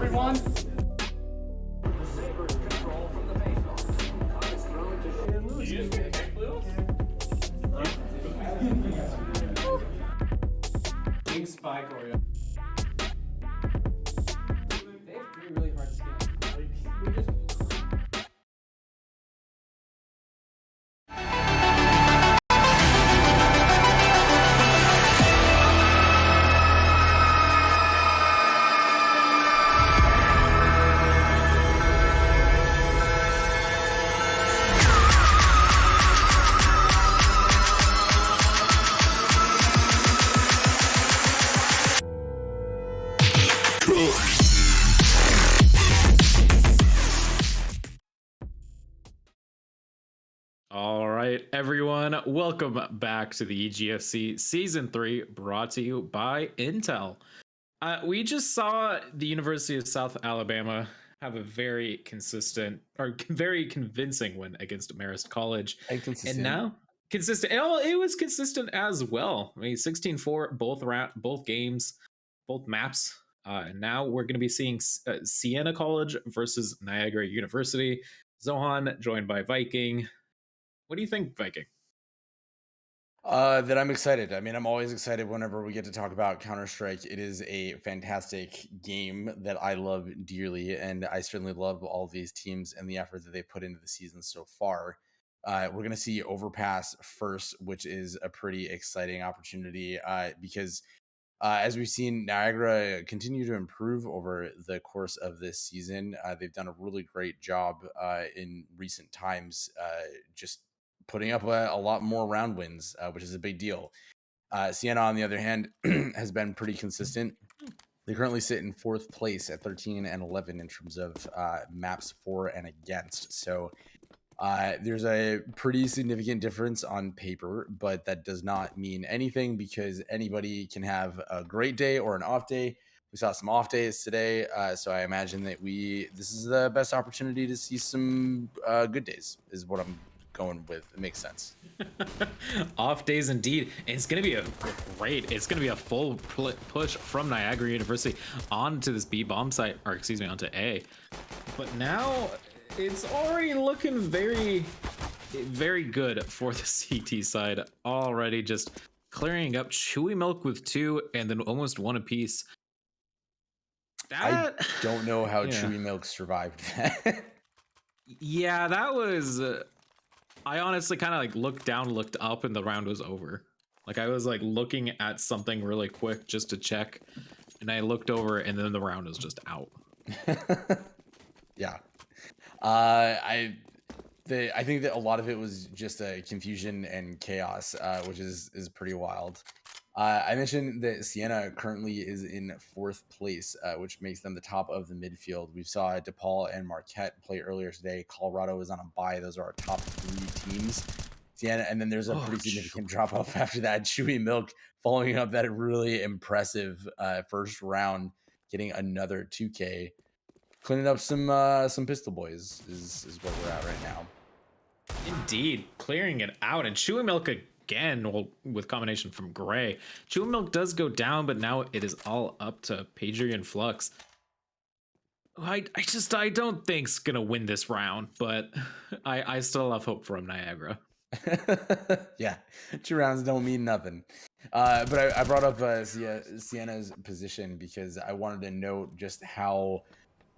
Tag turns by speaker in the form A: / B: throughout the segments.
A: everyone. Big spike Oreo. They have three really hard skins. Like, we just.
B: All right, everyone, welcome back to the EGFC Season 3, brought to you by Intel. We just saw the University of South Alabama have a very consistent or very convincing win against Marist College. And now, consistent. It was consistent as well. I mean, 16-4, both games, both maps. And now we're going to be seeing Siena College versus Niagara University. Zohan joined by Viking. What do you think, Viking?
C: That I'm excited. I mean, I'm always excited whenever we get to talk about Counter-Strike. It is a fantastic game that I love dearly, and I certainly love all of these teams and the effort that they put into the season so far. We're going to see Overpass first, which is a pretty exciting opportunity because as we've seen Niagara continue to improve over the course of this season. They've done a really great job in recent times, just putting up a lot more round wins, which is a big deal. Siena, on the other hand, has been pretty consistent. They currently sit in fourth place at 13 and 11 in terms of maps for and against. So there's a pretty significant difference on paper, but that does not mean anything because anybody can have a great day or an off day. We saw some off days today, so I imagine that this is the best opportunity to see some good days, is what I'm going with. It makes sense.
B: Off days indeed. And it's going to be it's going to be a full push from Niagara University onto this B bomb site, or excuse me, onto A. But now it's already looking very, very good for the CT side. Already just clearing up Chewy Milk with 2 and then almost 1 apiece.
C: I don't know how Chewy Milk survived that.
B: Yeah, that was... I honestly kind of like looked down, looked up, and the round was over. Like I was like looking at something really quick just to check, and I looked over, and then the round was just out.
C: Yeah, I think that a lot of it was just a confusion and chaos, which is pretty wild. I mentioned that Siena currently is in fourth place, which makes them the top of the midfield. We saw DePaul and Marquette play earlier today. Colorado is on a bye. Those are our top 3 teams. Siena, and then there's a pretty significant drop off after that. Chewy Milk following up that really impressive first round, getting another 2K, cleaning up some pistol boys is where we're at right now.
B: Indeed, clearing it out, and Chewy Milk again, well, with combination from Gray. Chewy Milk does go down, but now it is all up to Padrian Flux. I don't think's gonna win this round, but I still have hope from Niagara.
C: Yeah, 2 rounds don't mean nothing. But I brought up Siena's position because I wanted to note just how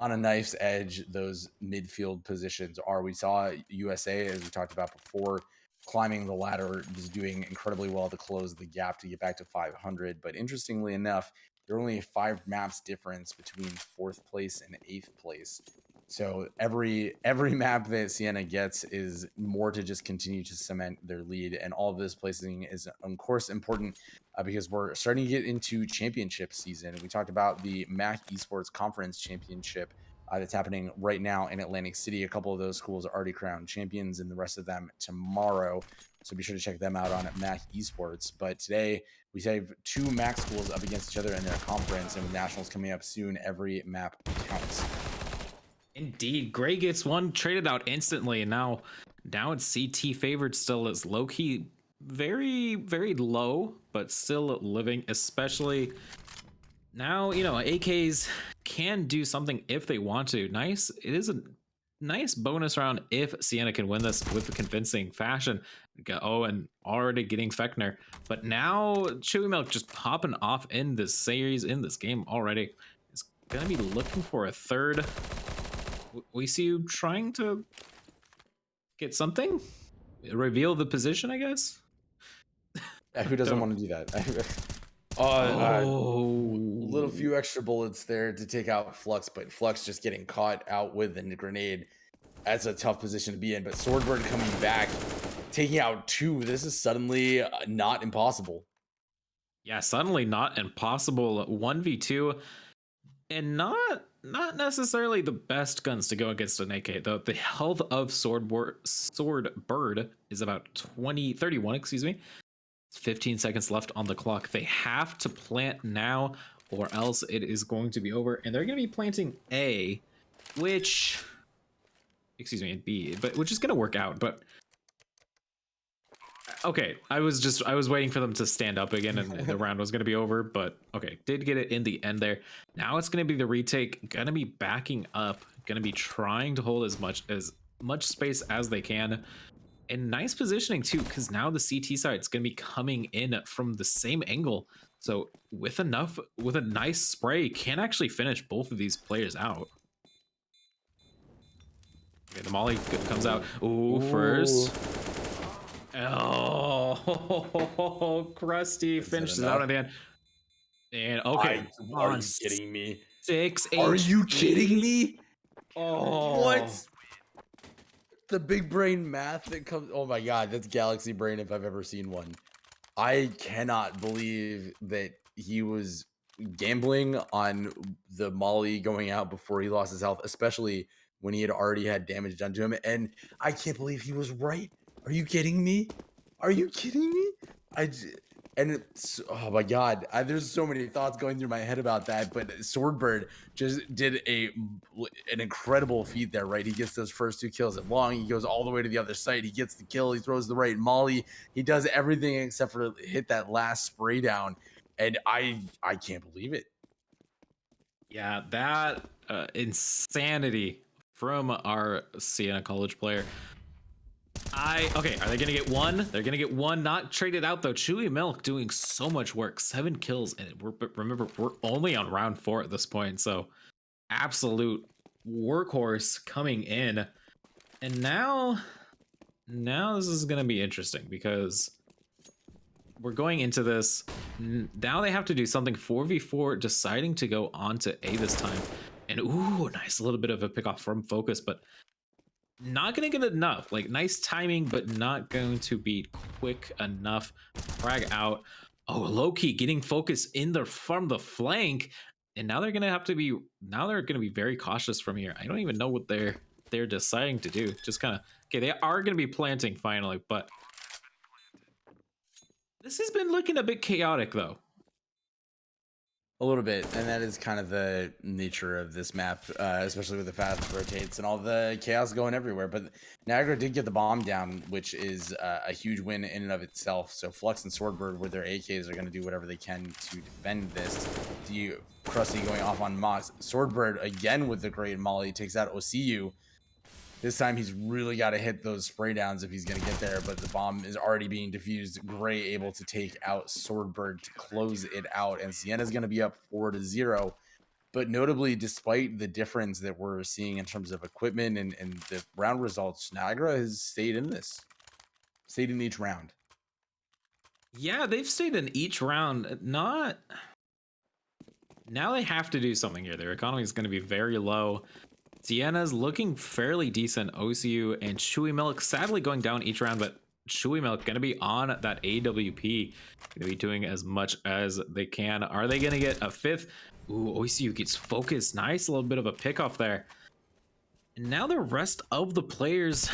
C: on a knife's edge those midfield positions are. We saw USA, as we talked about before, climbing the ladder, just doing incredibly well to close the gap to get back to 500. But interestingly enough, there are only 5 maps difference between 4th place and 8th place. So every map that Siena gets is more to just continue to cement their lead, and all of this placing is, of course, important because we're starting to get into championship season. We talked about the MAC Esports Conference Championship that's happening right now in Atlantic City. A couple of those schools are already crowned champions, and the rest of them tomorrow. So be sure to check them out on MAC Esports. But today we have 2 MAC schools up against each other in their conference, and with nationals coming up soon, every map counts.
B: Indeed, Gray gets 1 traded out instantly, and now it's CT favored still. Is low-key very, very low, but still living, especially Now, you know, AKs can do something if they want to. Nice. It is a nice bonus round if Siena can win this with a convincing fashion. Oh, and already getting Fechner. But now Chewy Milk just popping off in this series, in this game already. Is going to be looking for a third. We see you trying to get something? Reveal the position, I guess?
C: Yeah, who doesn't want to do that? Little few extra bullets there to take out Flux, but Flux just getting caught out with the grenade. That's a tough position to be in, but Swordbird coming back, taking out 2. This is suddenly not impossible.
B: Yeah, suddenly not impossible. 1v2, and not necessarily the best guns to go against an AK. The health of Swordbird is about 31, excuse me. 15 seconds left on the clock. They have to plant now or else it is going to be over. And they're going to be planting A, which, excuse me, B, but which is going to work out. But okay, I was waiting for them to stand up again and the round was going to be over. But okay, did get it in the end there. Now it's going to be the retake, going to be backing up, going to be trying to hold as much space as they can. And nice positioning too, because now the CT side is going to be coming in from the same angle. So with a nice spray, can actually finish both of these players out. Okay, the molly comes out. Ooh, first. Oh, Krusty finishes it out at the end. And okay,
C: are you kidding me?
B: 6
C: Are you kidding me?
B: Oh,
C: what? The big brain math that comes. Oh my god, that's galaxy brain if I've ever seen one. I cannot believe that he was gambling on the molly going out before he lost his health, especially when he had already had damage done to him. And I can't believe he was right. Are you kidding me? Are you kidding me? Oh my god, there's so many thoughts going through my head about that. But Swordbird just did an incredible feat there, right? He gets those first 2 kills at long. He goes all the way to the other side. He gets the kill. He throws the right molly. He does everything except for hit that last spray down. And I can't believe it.
B: Yeah, that insanity from our Siena college player. Okay, are they gonna get one? They're gonna get one, not traded out though. Chewy Milk doing so much work, 7 kills, and remember, we're only on round 4 at this point, so absolute workhorse coming in. And now this is gonna be interesting because we're going into this. Now they have to do something 4v4, deciding to go on to A this time. And ooh, nice little bit of a pick off from Focus, but not gonna get enough. Like nice timing, but not going to be quick enough. Frag out. Oh, low-key getting Focus in there from the flank. And now they're gonna be very cautious from here. I don't even know what they're deciding to do. Just kind of okay, they are gonna be planting finally, but this has been looking a bit chaotic though.
C: A little bit, and that is kind of the nature of this map, especially with the fast rotates and all the chaos going everywhere. But Niagara did get the bomb down, which is a huge win in and of itself. So Flux and Swordbird with their AKs are going to do whatever they can to defend this. Krusty going off on Mox. Swordbird again with the great molly takes out OCU. This time he's really got to hit those spray downs if he's going to get there, but the bomb is already being defused. Gray able to take out Swordbird to close it out, and Siena's going to be up 4-0. But notably, despite the difference that we're seeing in terms of equipment and the round results, Niagara has stayed in each round.
B: Yeah, they've stayed in each round. Now they have to do something here. Their economy is going to be very low. Siena's looking fairly decent. OCU and Chewy Milk sadly going down each round, but Chewy Milk going to be on that AWP. Going to be doing as much as they can. Are they going to get a 5th? Ooh, OCU gets focused. Nice little bit of a pickoff there. And now the rest of the players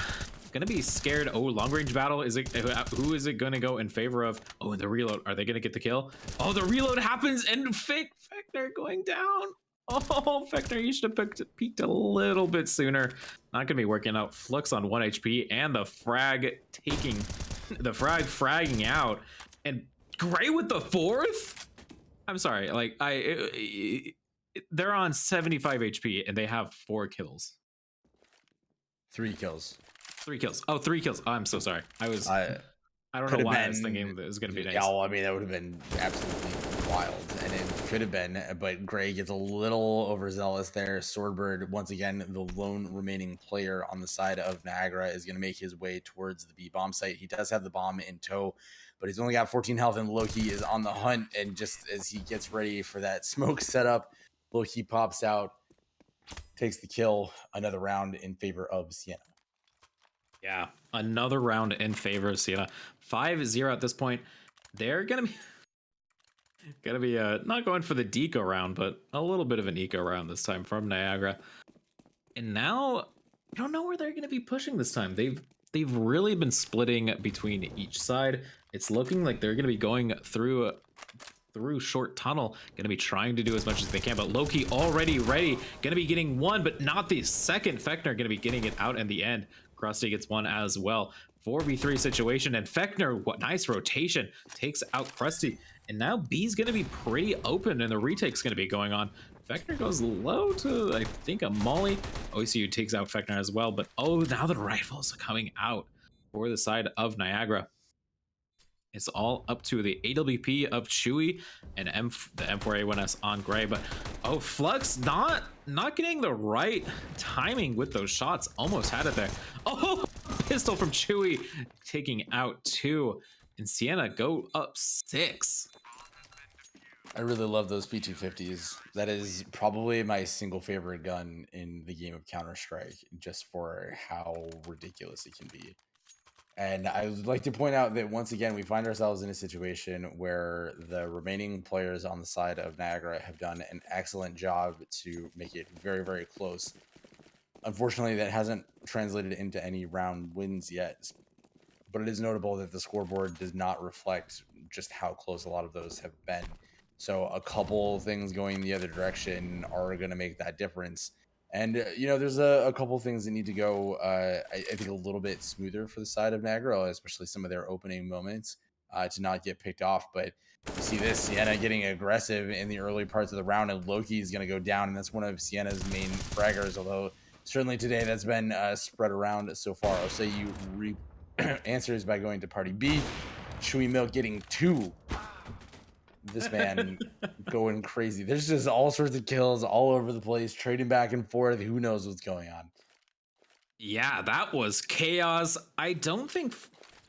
B: going to be scared. Oh, long range battle. Who is it going to go in favor of? Oh, and the reload. Are they going to get the kill? Oh, the reload happens and Fechner going down. Oh, Fechner, you should have peeked a little bit sooner. Not gonna be working out. Flux on 1 HP and the frag fragging out. And Gray with the 4th? I'm sorry. Like they're on 75 HP and they have 4 kills.
C: 3 kills.
B: 3 kills. Oh, 3 kills. Oh, I'm so sorry. I don't
C: Could
B: know
C: have
B: why I
C: been.
B: was thinking it was gonna be
C: Yeah,
B: nice.
C: well, I mean, that would have been absolutely wild, and it could have been. But Gray gets a little overzealous there. Swordbird, once again, the lone remaining player on the side of Niagara, is going to make his way towards the B bomb site. He does have the bomb in tow, but he's only got 14 health, and Loki is on the hunt. And just as he gets ready for that smoke setup, Loki pops out, takes the kill. Another round in favor of Siena.
B: Yeah, another round in favor of Siena. 5-0 at this point. They're gonna be not going for the deco round, but a little bit of an eco round this time from Niagara. And now I don't know where they're gonna be pushing this time. They've really been splitting between each side. It's looking like they're gonna be going through short tunnel, gonna be trying to do as much as they can, but Loki already ready, gonna be getting one, but not the second. Fechner gonna be getting it out in the end. Krusty gets one as well. 4v3 situation, and Fechner, what nice rotation, takes out Krusty, and now B's gonna be pretty open, and the retake's gonna be going on. Fechner goes low to, I think, a molly. OCU takes out Fechner as well, but oh, now the rifles are coming out for the side of Niagara. It's all up to the AWP of Chewy and the M4A1S on Gray, but oh, Flux not getting the right timing with those shots. Almost had it there. Oh, pistol from Chewy taking out 2, and Siena go up 6.
C: I really love those P250s. That is probably my single favorite gun in the game of Counter-Strike, just for how ridiculous it can be. And I would like to point out that once again, we find ourselves in a situation where the remaining players on the side of Niagara have done an excellent job to make it very, very close. Unfortunately, that hasn't translated into any round wins yet, but it is notable that the scoreboard does not reflect just how close a lot of those have been. So a couple things going the other direction are going to make that difference. And, there's a couple things that need to go, I think, a little bit smoother for the side of Niagara, especially some of their opening moments to not get picked off. But you see this, Siena getting aggressive in the early parts of the round, and Loki is going to go down. And that's one of Siena's main fraggers, although certainly today that's been spread around so far. I'll say you answers by going to party B. Chewy Milk getting 2. This man going crazy. There's just all sorts of kills all over the place, trading back and forth. Who knows what's going on?
B: Yeah, that was chaos. I don't think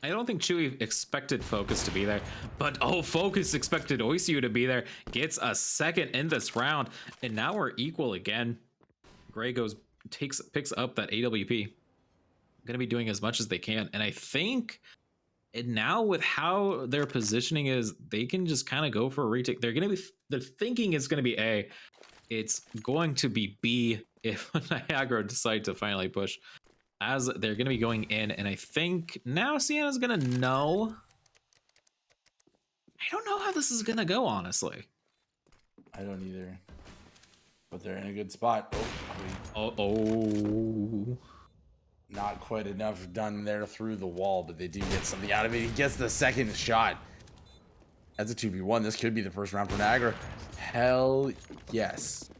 B: Chewy expected Focus to be there, but oh, Focus expected Oisiu to be there. Gets a second in this round, and now we're equal again. Gray picks up that AWP. Gonna be doing as much as they can, and I think. And now with how their positioning is, they can just kind of go for a retake. They're thinking it's going to be A. It's going to be B if Niagara decide to finally push, as they're going to be going in. And I think now Siena's going to know. I don't know how this is going to go, honestly.
C: I don't either. But they're in a good spot.
B: Oh.
C: Not quite enough done there through the wall, but they do get something out of it. He gets the second shot. That's a 2v1. This could be the first round for Niagara. Hell yes.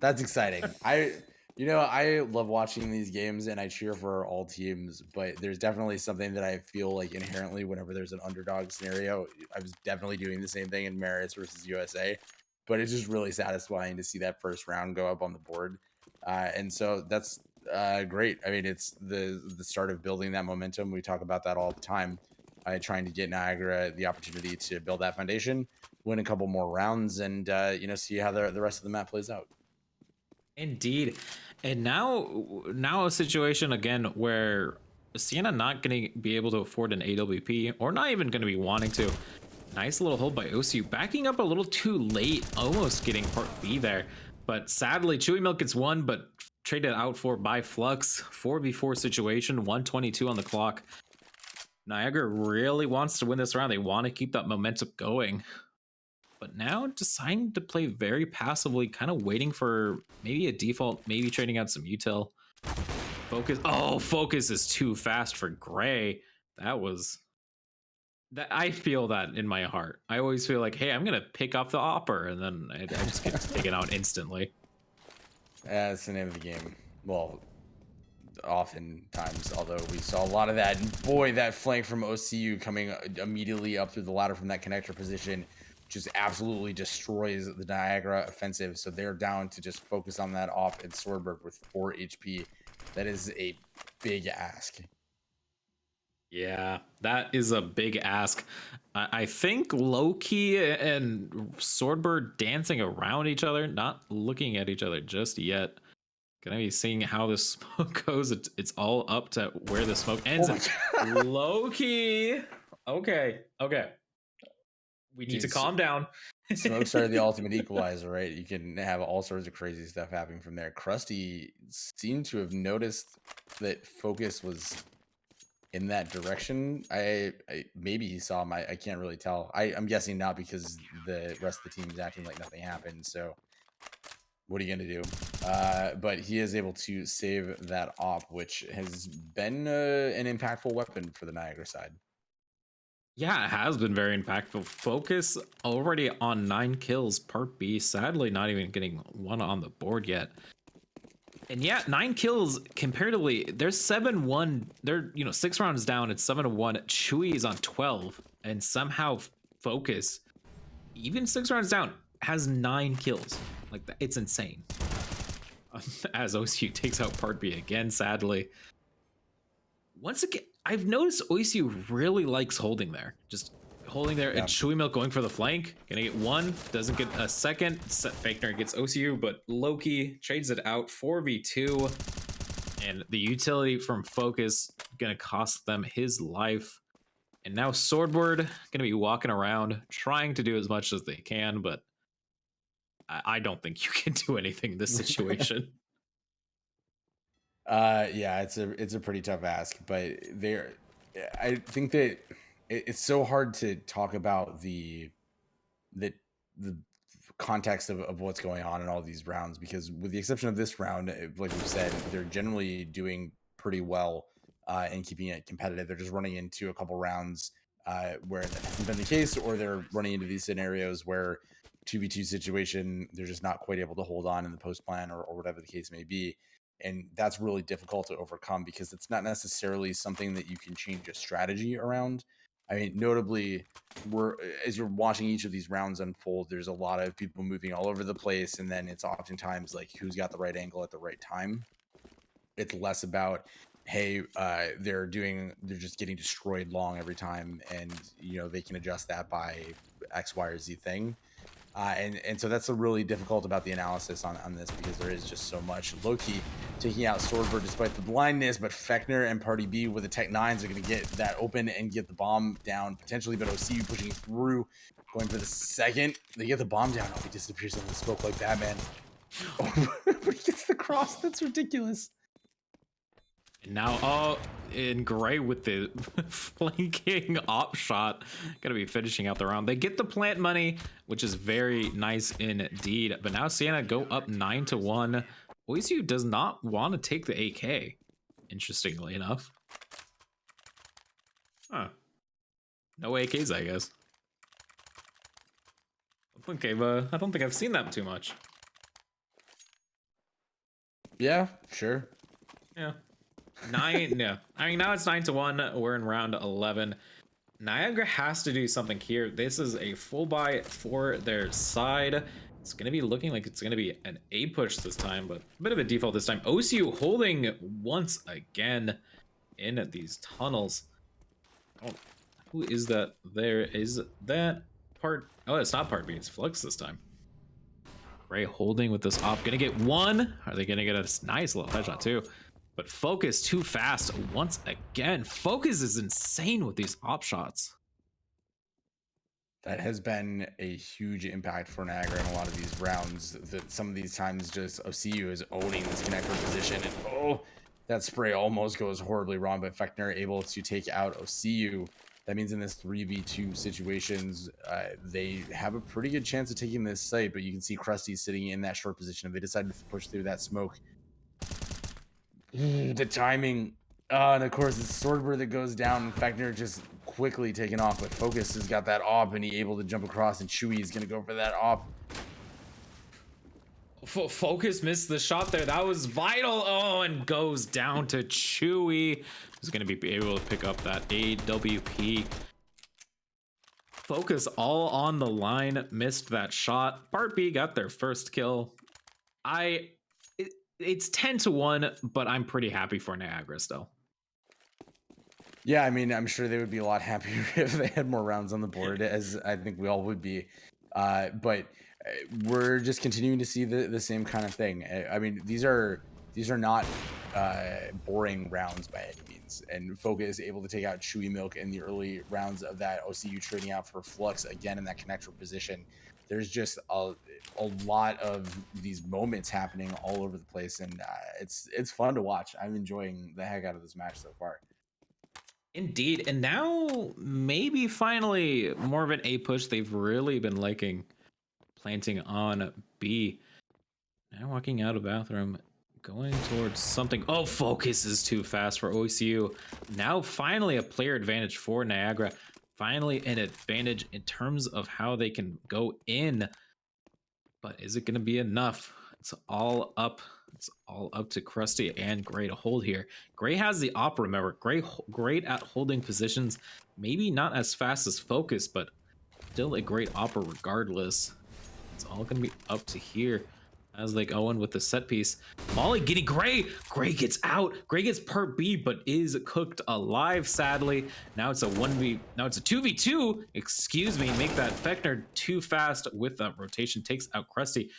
C: That's exciting. I love watching these games and I cheer for all teams, but there's definitely something that I feel like inherently whenever there's an underdog scenario. I was definitely doing the same thing in Marriott versus USA, but it's just really satisfying to see that first round go up on the board. And so that's great. I mean, it's the start of building that momentum. We talk about that all the time. Trying to get Niagara the opportunity to build that foundation, win a couple more rounds, and see how the rest of the map plays out.
B: Indeed. And now a situation again where Siena not going to be able to afford an AWP, or not even going to be wanting to. Nice little hold by OCU, backing up a little too late, almost getting part B there. But sadly, Chewy Milk gets one, but traded out for by Flux. 4v4 situation, 122 on the clock. Niagara really wants to win this round. They want to keep that momentum going. But now deciding to play very passively, kind of waiting for maybe a default, maybe trading out some util. Focus. Oh, Focus is too fast for Gray. That was That I feel that in my heart. I always feel like, hey, I'm gonna pick up the opper, and then I just get taken out instantly.
C: That's the name of the game. Well, oftentimes, although we saw a lot of that. And boy, that flank from OCU coming immediately up through the ladder from that connector position just absolutely destroys the Niagara offensive. So they're down to just focus on that off and Swordberg with 4 HP. That is a big ask.
B: Yeah, that is a big ask. I think Loki and Swordbird dancing around each other, not looking at each other just yet. Gonna be seeing how this smoke goes. It's all up to where the smoke ends. Loki. Okay. We need to calm down.
C: Smokes are the ultimate equalizer, right? You can have all sorts of crazy stuff happening from there. Krusty seemed to have noticed that focus was in that direction. I maybe he saw him. I can't really tell. I'm guessing not, because the rest of the team is acting like nothing happened. So what are you gonna do? But he is able to save that op, which has been an impactful weapon for the Niagara side.
B: Yeah, it has been very impactful. Focus already on 9 kills. Part B, sadly, not even getting one on the board yet. And yeah, 9 kills comparatively. They're 7-1. They're 6 rounds down. It's 7-1. Chewy is on 12, and somehow Focus, even 6 rounds down, has 9 kills. Like that, it's insane. As OCU takes out Part B again, sadly. Once again, I've noticed OCU really likes holding there. Just holding there, and Chewy Milk going for the flank. Gonna get one, doesn't get a second. Fakener gets OCU, but Loki trades it out 4v2. And the utility from Focus gonna cost them his life. And now Swordward gonna be walking around trying to do as much as they can, but I don't think you can do anything in this situation.
C: Yeah, it's a pretty tough ask, but I think that it's so hard to talk about the context of what's going on in all these rounds, because with the exception of this round, like we've said, they're generally doing pretty well and keeping it competitive. They're just running into a couple rounds where that hasn't been the case, or they're running into these scenarios where 2v2 situation, they're just not quite able to hold on in the post plan, or whatever the case may be. And that's really difficult to overcome, because it's not necessarily something that you can change a strategy around. I mean, notably, as you're watching each of these rounds unfold, there's a lot of people moving all over the place, and then it's oftentimes like who's got the right angle at the right time. It's less about, hey, they're just getting destroyed long every time, and they can adjust that by X, Y, or Z thing. And so that's really difficult about the analysis on this, because there is just so much. Loki taking out Swordbird despite the blindness, but Fechner and Party B with the Tech 9s are going to get that open and get the bomb down potentially, but OCU pushing through, going for the second. They get the bomb down. Oh, he disappears in the smoke like that, man. Oh, but he gets the cross. That's ridiculous.
B: And now, in gray with the flanking op shot, gonna be finishing out the round. They get the plant money, which is very nice indeed. But now Siena go up 9-1. OSU does not want to take the AK, interestingly enough. Huh. No AKs, I guess. I don't think I've seen that too much.
C: Yeah, sure.
B: Yeah. 9, no. I mean, now it's 9-1. We're in round 11. Niagara has to do something here. This is a full buy for their side. It's going to be looking like it's going to be an A push this time, but a bit of a default this time. OCU holding once again in these tunnels. Oh, who is that? There is that part. Oh, it's not part B. It's Flux this time. Gray holding with this op. Gonna get one. Are they gonna get a nice little headshot too? But Focus too fast once again. Focus is insane with these op shots.
C: That has been a huge impact for Niagara in a lot of these rounds. That some of these times just OCU is owning this connector position, and that spray almost goes horribly wrong. But Fechner able to take out OCU. That means in this 3v2 situations, they have a pretty good chance of taking this site. But you can see Krusty sitting in that short position. If they decided to push through that smoke, the timing, and of course it's Swordbird that goes down, and Fechner just quickly taken off, but Focus has got that op and he able to jump across, and Chewy is going to go for that op.
B: Focus missed the shot there. That was vital. Oh, and goes down to Chewy, who's going to be able to pick up that AWP. Focus all on the line, missed that shot. Part B got their first kill. It's 10-1, but I'm pretty happy for Niagara still.
C: Yeah, I mean, I'm sure they would be a lot happier if they had more rounds on the board, as I think we all would be. But we're just continuing to see the same kind of thing. I mean, these are not boring rounds by any means. And Focus is able to take out Chewy Milk in the early rounds of that. OCU trading out for Flux again in that connector position. There's just a lot of these moments happening all over the place, and it's fun to watch. I'm enjoying the heck out of this match so far.
B: Indeed, and now maybe finally more of an A push. They've really been liking planting on B. Now walking out of bathroom, going towards something. Oh, Focus is too fast for OCU. Now finally a player advantage for Niagara. Finally an advantage in terms of how they can go in. But is it going to be enough? It's all up. It's all up to Krusty and Gray to hold here. Gray has the op, remember. Gray great at holding positions. Maybe not as fast as Focus, but still a great opera regardless. It's all going to be up to here as they go in with the set piece. Molly getting Gray. Gray gets out. Gray gets part B, but is cooked alive, sadly. Now it's a 1v. Now it's a 2v2. Excuse me. Make that Fechner too fast with that rotation. Takes out Krusty.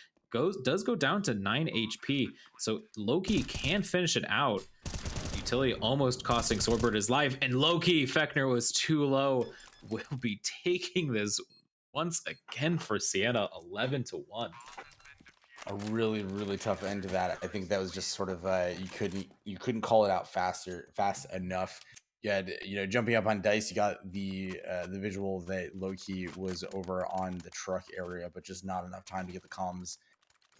B: Does go down to 9 HP. So Loki can finish it out. Utility almost costing Swordbird his life. And Loki, Fechner was too low. Will be taking this once again for Siena, 11-1.
C: A really tough end to that. I think that was just sort of you couldn't call it out fast enough. You had, jumping up on dice, you got the visual that Loki was over on the truck area, but just not enough time to get the comms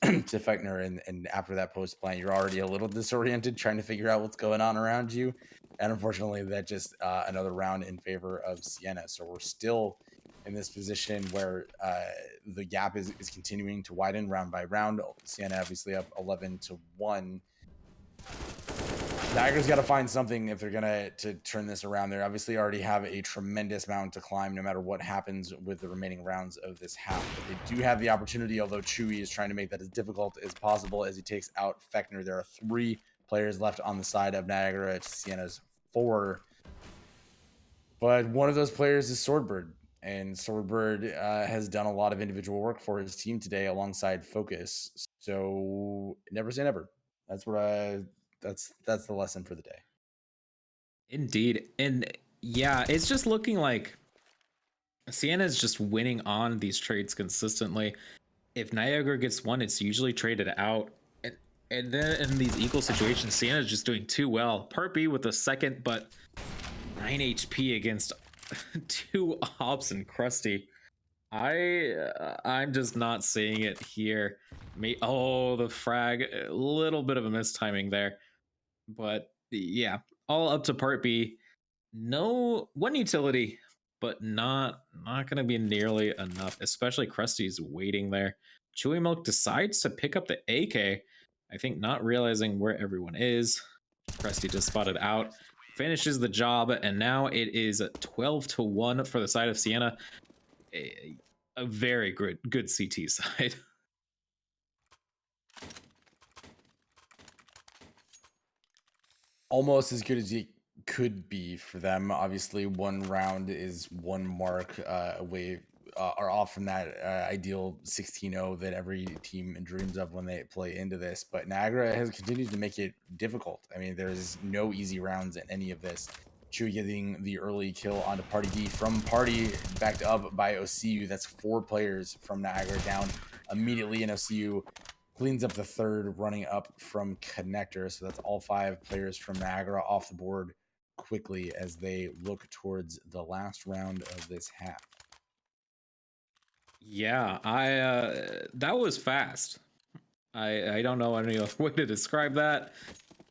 C: to Fechner, and after that post plan, you're already a little disoriented trying to figure out what's going on around you. And unfortunately, that just another round in favor of Siena. So we're still in this position where the gap is continuing to widen round by round. Siena obviously up 11-1. Niagara's got to find something if they're gonna turn this around. They obviously already have a tremendous mountain to climb no matter what happens with the remaining rounds of this half. But they do have the opportunity, although Chewy is trying to make that as difficult as possible as he takes out Fechner. There are 3 players left on the side of Niagara. It's Siena's 4. But one of those players is Swordbird. And Swordbird has done a lot of individual work for his team today alongside Focus. So never say never. That's the lesson for the day.
B: Indeed. And yeah, it's just looking like Siena is just winning on these trades consistently. If Niagara gets one, it's usually traded out. And then in these equal situations, Siena is just doing too well. Part B with a second, but 9 HP against 2 ops and Krusty. I'm just not seeing it here. Oh, the frag, a little bit of a mistiming there. But yeah, all up to Part B. No one utility, but not gonna be nearly enough, especially Krusty's waiting there. Chewy Milk decides to pick up the AK, I think not realizing where everyone is. Krusty just spotted out, finishes the job, and now it is 12-1 for the side of Siena. A very good CT side.
C: Almost as good as it could be for them. Obviously, one round is one mark away or off from that ideal 16-0 that every team dreams of when they play into this. But Niagara has continued to make it difficult. I mean, there's no easy rounds in any of this. Chewy getting the early kill onto Party D from Party, backed up by OCU. That's 4 players from Niagara down immediately, and OCU cleans up the third, running up from Connector. So that's all 5 players from Niagara off the board quickly as they look towards the last round of this half.
B: Yeah, that was fast. I don't know any other way to describe that.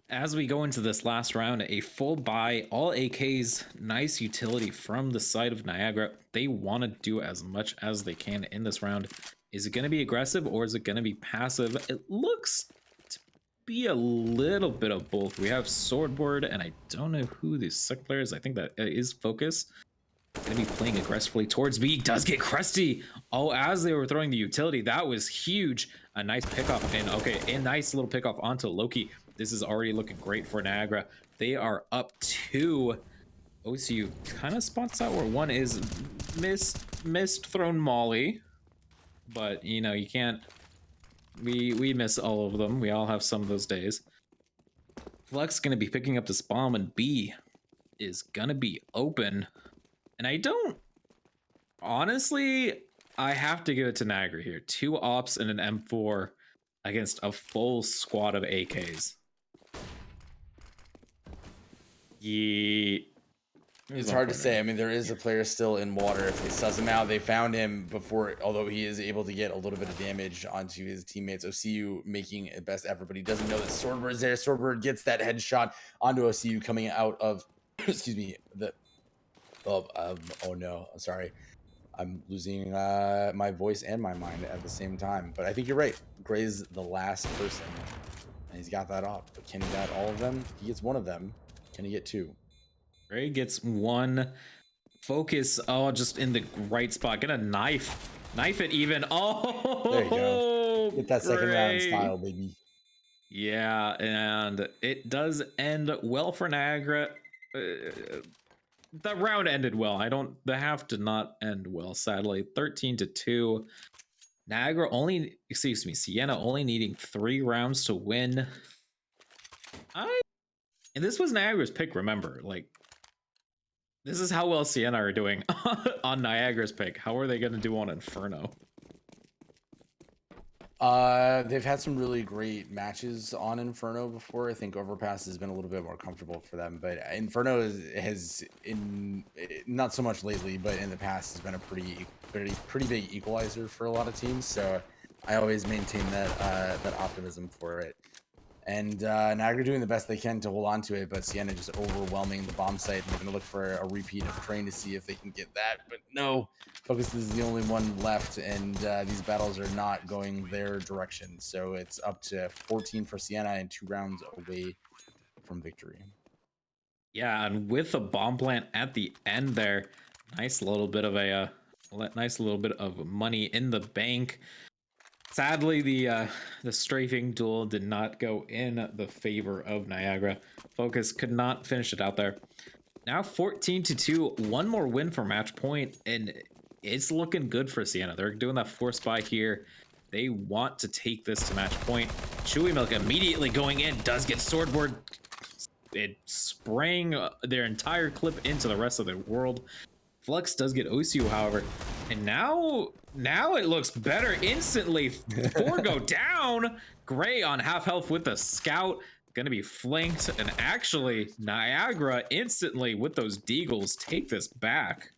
B: as we go into this last round, a full buy, all AKs, nice utility from the side of Niagara. They want to do as much as they can in this round. Is it going to be aggressive or is it going to be passive? It looks to be a little bit of both. We have Swordboard, and I don't know who the second player is. I think that is Focus. Going to be playing aggressively towards B. Does get Crusty. Oh, as they were throwing the utility, that was huge. A nice pickoff, and okay, a nice little pickoff onto Loki. This is already looking great for Niagara. They are up 2. OCU kind of spots out where one is missed thrown Molly, but you know, you can't. We miss all of them. We all have some of those days. Flex gonna be picking up this bomb, and B is gonna be open. And I don't honestly, I have to give it to Niagara here. 2 ops and an M4 against a full squad of AKs. Yeah.
C: It's hard to say. I mean, there is a player still in water. If they suss him out, they found him before, although he is able to get a little bit of damage onto his teammates. OCU making a best effort, but he doesn't know that Swordbird's there. Swordbird gets that headshot onto OCU coming out of, excuse me, oh no, I'm sorry. I'm losing my voice and my mind at the same time. But I think you're right. Gray's the last person, and he's got that off. But can he get all of them? He gets one of them. Can he get 2?
B: Gray gets 1. Focus, oh, just in the right spot. Get a knife it even. Oh,
C: there you go. Get that second round
B: Gray.
C: style, baby.
B: Yeah, and it does end well for Niagara. The round ended well. The half did not end well, sadly. 13-2. Niagara Siena only needing 3 rounds to win. And this was Niagara's pick, remember. Like, this is how well Siena are doing on Niagara's pick. How are they going to do on Inferno?
C: They've had some really great matches on Inferno before. I think Overpass has been a little bit more comfortable for them, but Inferno has not so much lately, but in the past has been a pretty big equalizer for a lot of teams. So I always maintain that optimism for it. And Niagara doing the best they can to hold on to it, but Siena just overwhelming the bomb site. They're going to look for a repeat of Crane to see if they can get that, but no. Focus is the only one left, and these battles are not going their direction. So it's up to 14 for Siena and 2 rounds away from victory.
B: Yeah, and with a bomb plant at the end there, nice little bit of money in the bank. Sadly, the strafing duel did not go in the favor of Niagara. Focus could not finish it out there. Now 14-2, one more win for match point, and it's looking good for Siena. They're doing that force buy here. They want to take this to match point. Chewy Milk immediately going in, does get Swordboard. It spraying their entire clip into the rest of the world. Flux does get OCU, however, and now it looks better instantly. 4 go down. Gray on half health with the scout, gonna be flanked, and actually Niagara instantly with those deagles take this back.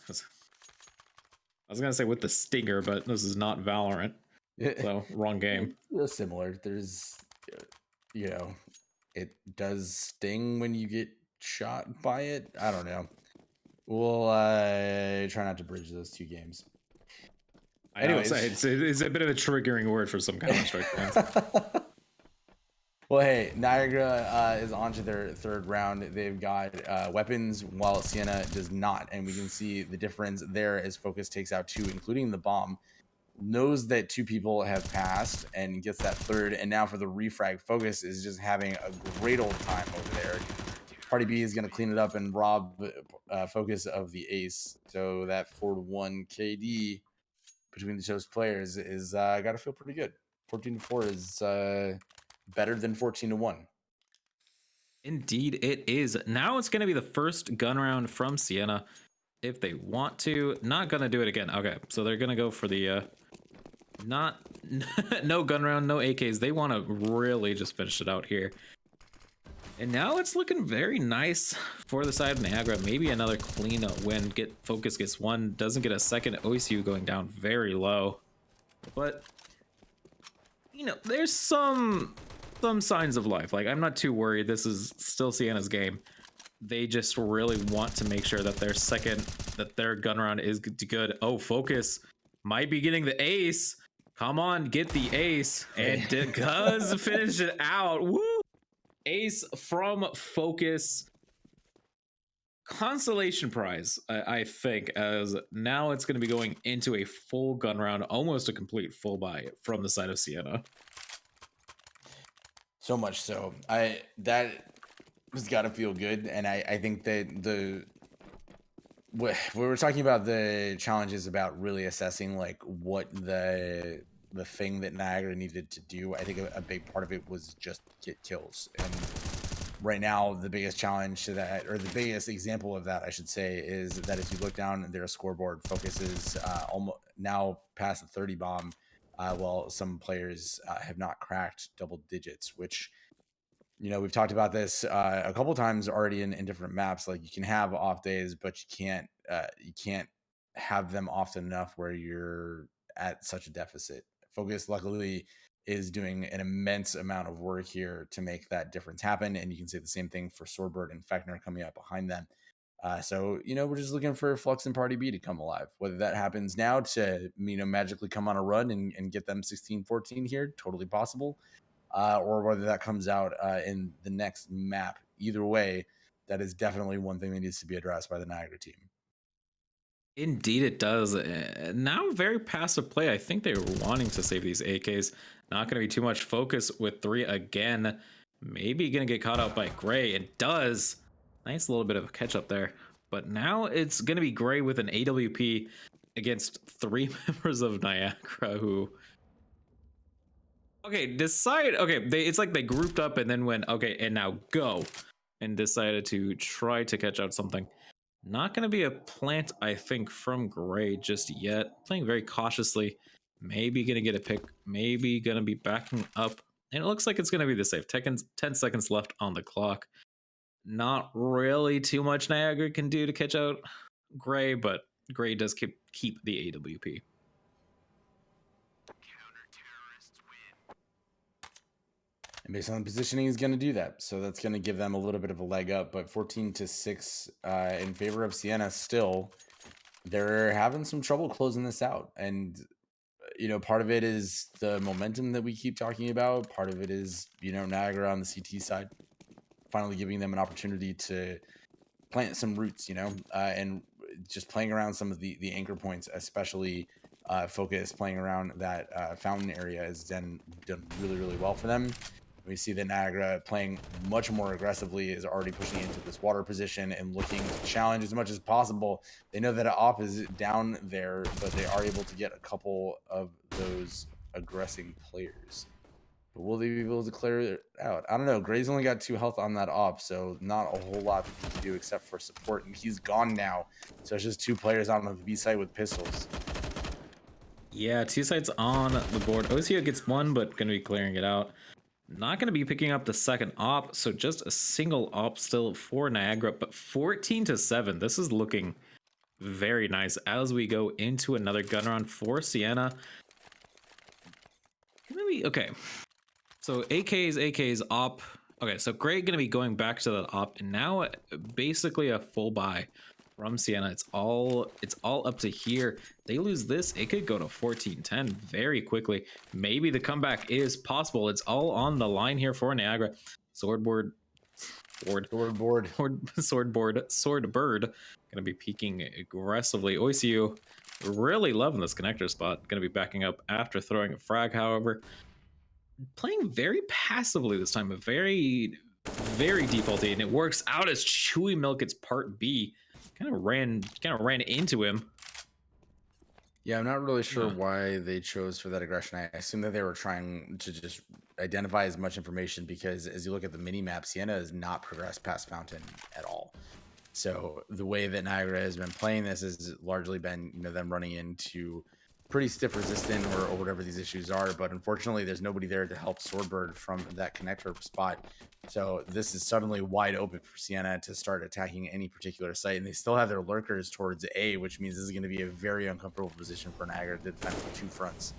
B: I was gonna say with the stinger, but this is not Valorant, so wrong game.
C: It's similar. There's, you know, it does sting when you get shot by it. I don't know. We'll try not to bridge those 2 games.
B: Anyways, it's a bit of a triggering word for some Counter-Strike fans.
C: Well, hey, Niagara is on to their 3rd round. They've got weapons, while Siena does not, and we can see the difference there as Focus takes out 2, including the bomb. Knows that 2 people have passed and gets that 3rd, and now for the refrag, Focus is just having a great old time over there. Party B is going to clean it up and rob Focus of the ace. So that 4-1 KD between the two players is got to feel pretty good. 14-4 is better than 14-1.
B: Indeed, it is. Now it's going to be the first gun round from Siena. If they want to, not going to do it again. Okay, so they're going to go for the no gun round, no AKs. They want to really just finish it out here. And now it's looking very nice for the side of Niagara. Maybe another clean win. Focus gets 1, doesn't get a second. OCU going down very low. But, you know, there's some some signs of life. Like, I'm not too worried. This is still Siena's game. They just really want to make sure that their gun round is good. Oh, Focus might be getting the ace. Come on, get the ace. And does finish it out. Woo! Ace from Focus. Consolation prize, I think, as now it's going to be going into a full gun round, almost a complete full buy from the side of Siena.
C: So much so. That has got to feel good, and I think that we were talking about the challenges about really assessing like what the thing that Niagara needed to do. I think a big part of it was just get kills, and right now the biggest challenge to that, or the biggest example of that, I should say, is that if you look down their scoreboard, Focus is almost now past the 30 bomb, while some players have not cracked double digits, which, you know, we've talked about this a couple times already in different maps. Like, you can have off days, but you can't have them often enough where you're at such a deficit. Focus, luckily, is doing an immense amount of work here to make that difference happen, and you can say the same thing for Swordbird and Fechner coming up behind them. So, you know, we're just looking for Flux and Party B to come alive. Whether that happens now to, you know, magically come on a run and get them 16-14 here, totally possible. Or whether that comes out in the next map. Either way, that is definitely one thing that needs to be addressed by the Niagara team.
B: Indeed, it does. Now, very passive play. I think they were wanting to save these AKs. Not going to be too much focus with 3 again. Maybe going to get caught out by Gray. It does. Nice little bit of a catch up there. But now it's going to be Gray with an AWP against 3 members of Niagara who... Okay, it's like they grouped up and then went, okay, and now go. And decided to try to catch out something. Not going to be a plant, I think, from Gray just yet. Playing very cautiously. Maybe going to get a pick. Maybe going to be backing up. And it looks like it's going to be the safe. 10 seconds left on the clock. Not really too much Niagara can do to catch out Gray, but Gray does keep the AWP.
C: And based on the positioning, he's going to do that. So that's going to give them a little bit of a leg up. But 14-6 in favor of Siena still. They're having some trouble closing this out. And, you know, part of it is the momentum that we keep talking about. Part of it is, you know, Niagara on the CT side finally giving them an opportunity to plant some roots, you know, and just playing around some of the anchor points, especially Focus playing around that fountain area has done really, really well for them. We see that Niagara playing much more aggressively, is already pushing into this water position and looking to challenge as much as possible. They know that Op is down there, but they are able to get a couple of those aggressing players. But will they be able to clear it out? I don't know. Gray's only got 2 health on that Op, so not a whole lot that he can do except for support, and he's gone now. So it's just 2 players out on the B side with pistols.
B: Yeah, 2 sides on the board. OCO gets 1, but going to be clearing it out. Not going to be picking up the second op, so just a single op still for Niagara, but 14-7. This is looking very nice as we go into another gun round for Siena. Okay, so AKs, op. Okay, so Gray going to be going back to that op, and now basically a full buy from Siena. It's all up to here. They lose this, it could go to 14-10 very quickly. Maybe the comeback is possible. It's all on the line here for Niagara. Swordbird gonna be peeking aggressively. Oisiu really loving this connector spot. Gonna be backing up after throwing a frag, however. Playing very passively this time, very defaulty, and it works out as Chewy Milk gets part B. Kind of ran into him.
C: Yeah, I'm not really sure why they chose for that aggression. I assume that they were trying to just identify as much information, because as you look at the mini map, Siena has not progressed past Fountain at all. So the way that Niagara has been playing this has largely been, you know, them running into pretty stiff resistant or whatever these issues are. But unfortunately, there's nobody there to help Swordbird from that connector spot. So this is suddenly wide open for Siena to start attacking any particular site. And they still have their lurkers towards A, which means this is going to be a very uncomfortable position for Niagara to defend from 2 fronts.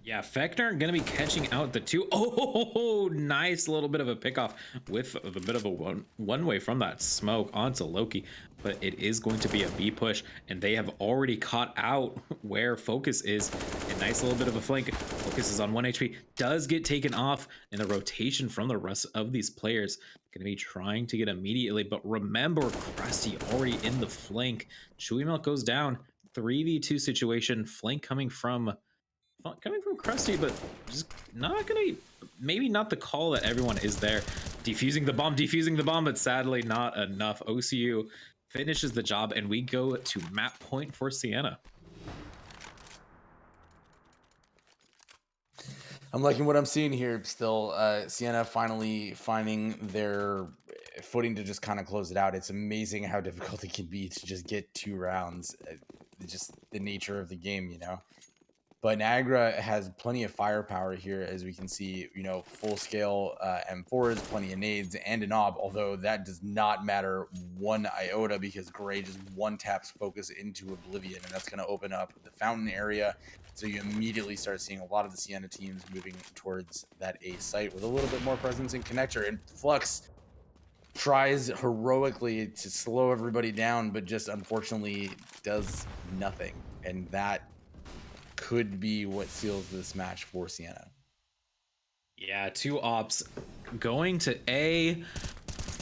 B: Yeah, Fechner gonna be catching out the two. Oh, nice little bit of a pickoff with a bit of a one way from that smoke onto Loki, but it is going to be a B push, and they have already caught out where Focus is. A nice little bit of a flank. Focus is on 1 HP, does get taken off, and the rotation from the rest of these players gonna be trying to get immediately. But remember, Krusty already in the flank. Chewy Milk goes down. 3v2 situation, flank coming from Krusty, but just not gonna, maybe not the call that everyone is there. Defusing the bomb, but sadly not enough. OCU finishes the job, and we go to map point for Siena.
C: I'm liking what I'm seeing here still. Siena finally finding their footing to just kind of close it out. It's amazing how difficult it can be to just get 2 rounds. Just the nature of the game, you know. But Niagara has plenty of firepower here, as we can see, you know, full scale M4s, plenty of nades, and an AWP, although that does not matter one iota because Gray just one taps Focus into Oblivion, and that's going to open up the fountain area. So you immediately start seeing a lot of the Siena teams moving towards that A site with a little bit more presence in connector. And Flux tries heroically to slow everybody down, but just unfortunately does nothing. And that could be what seals this match for Siena.
B: Yeah, 2 ops going to A.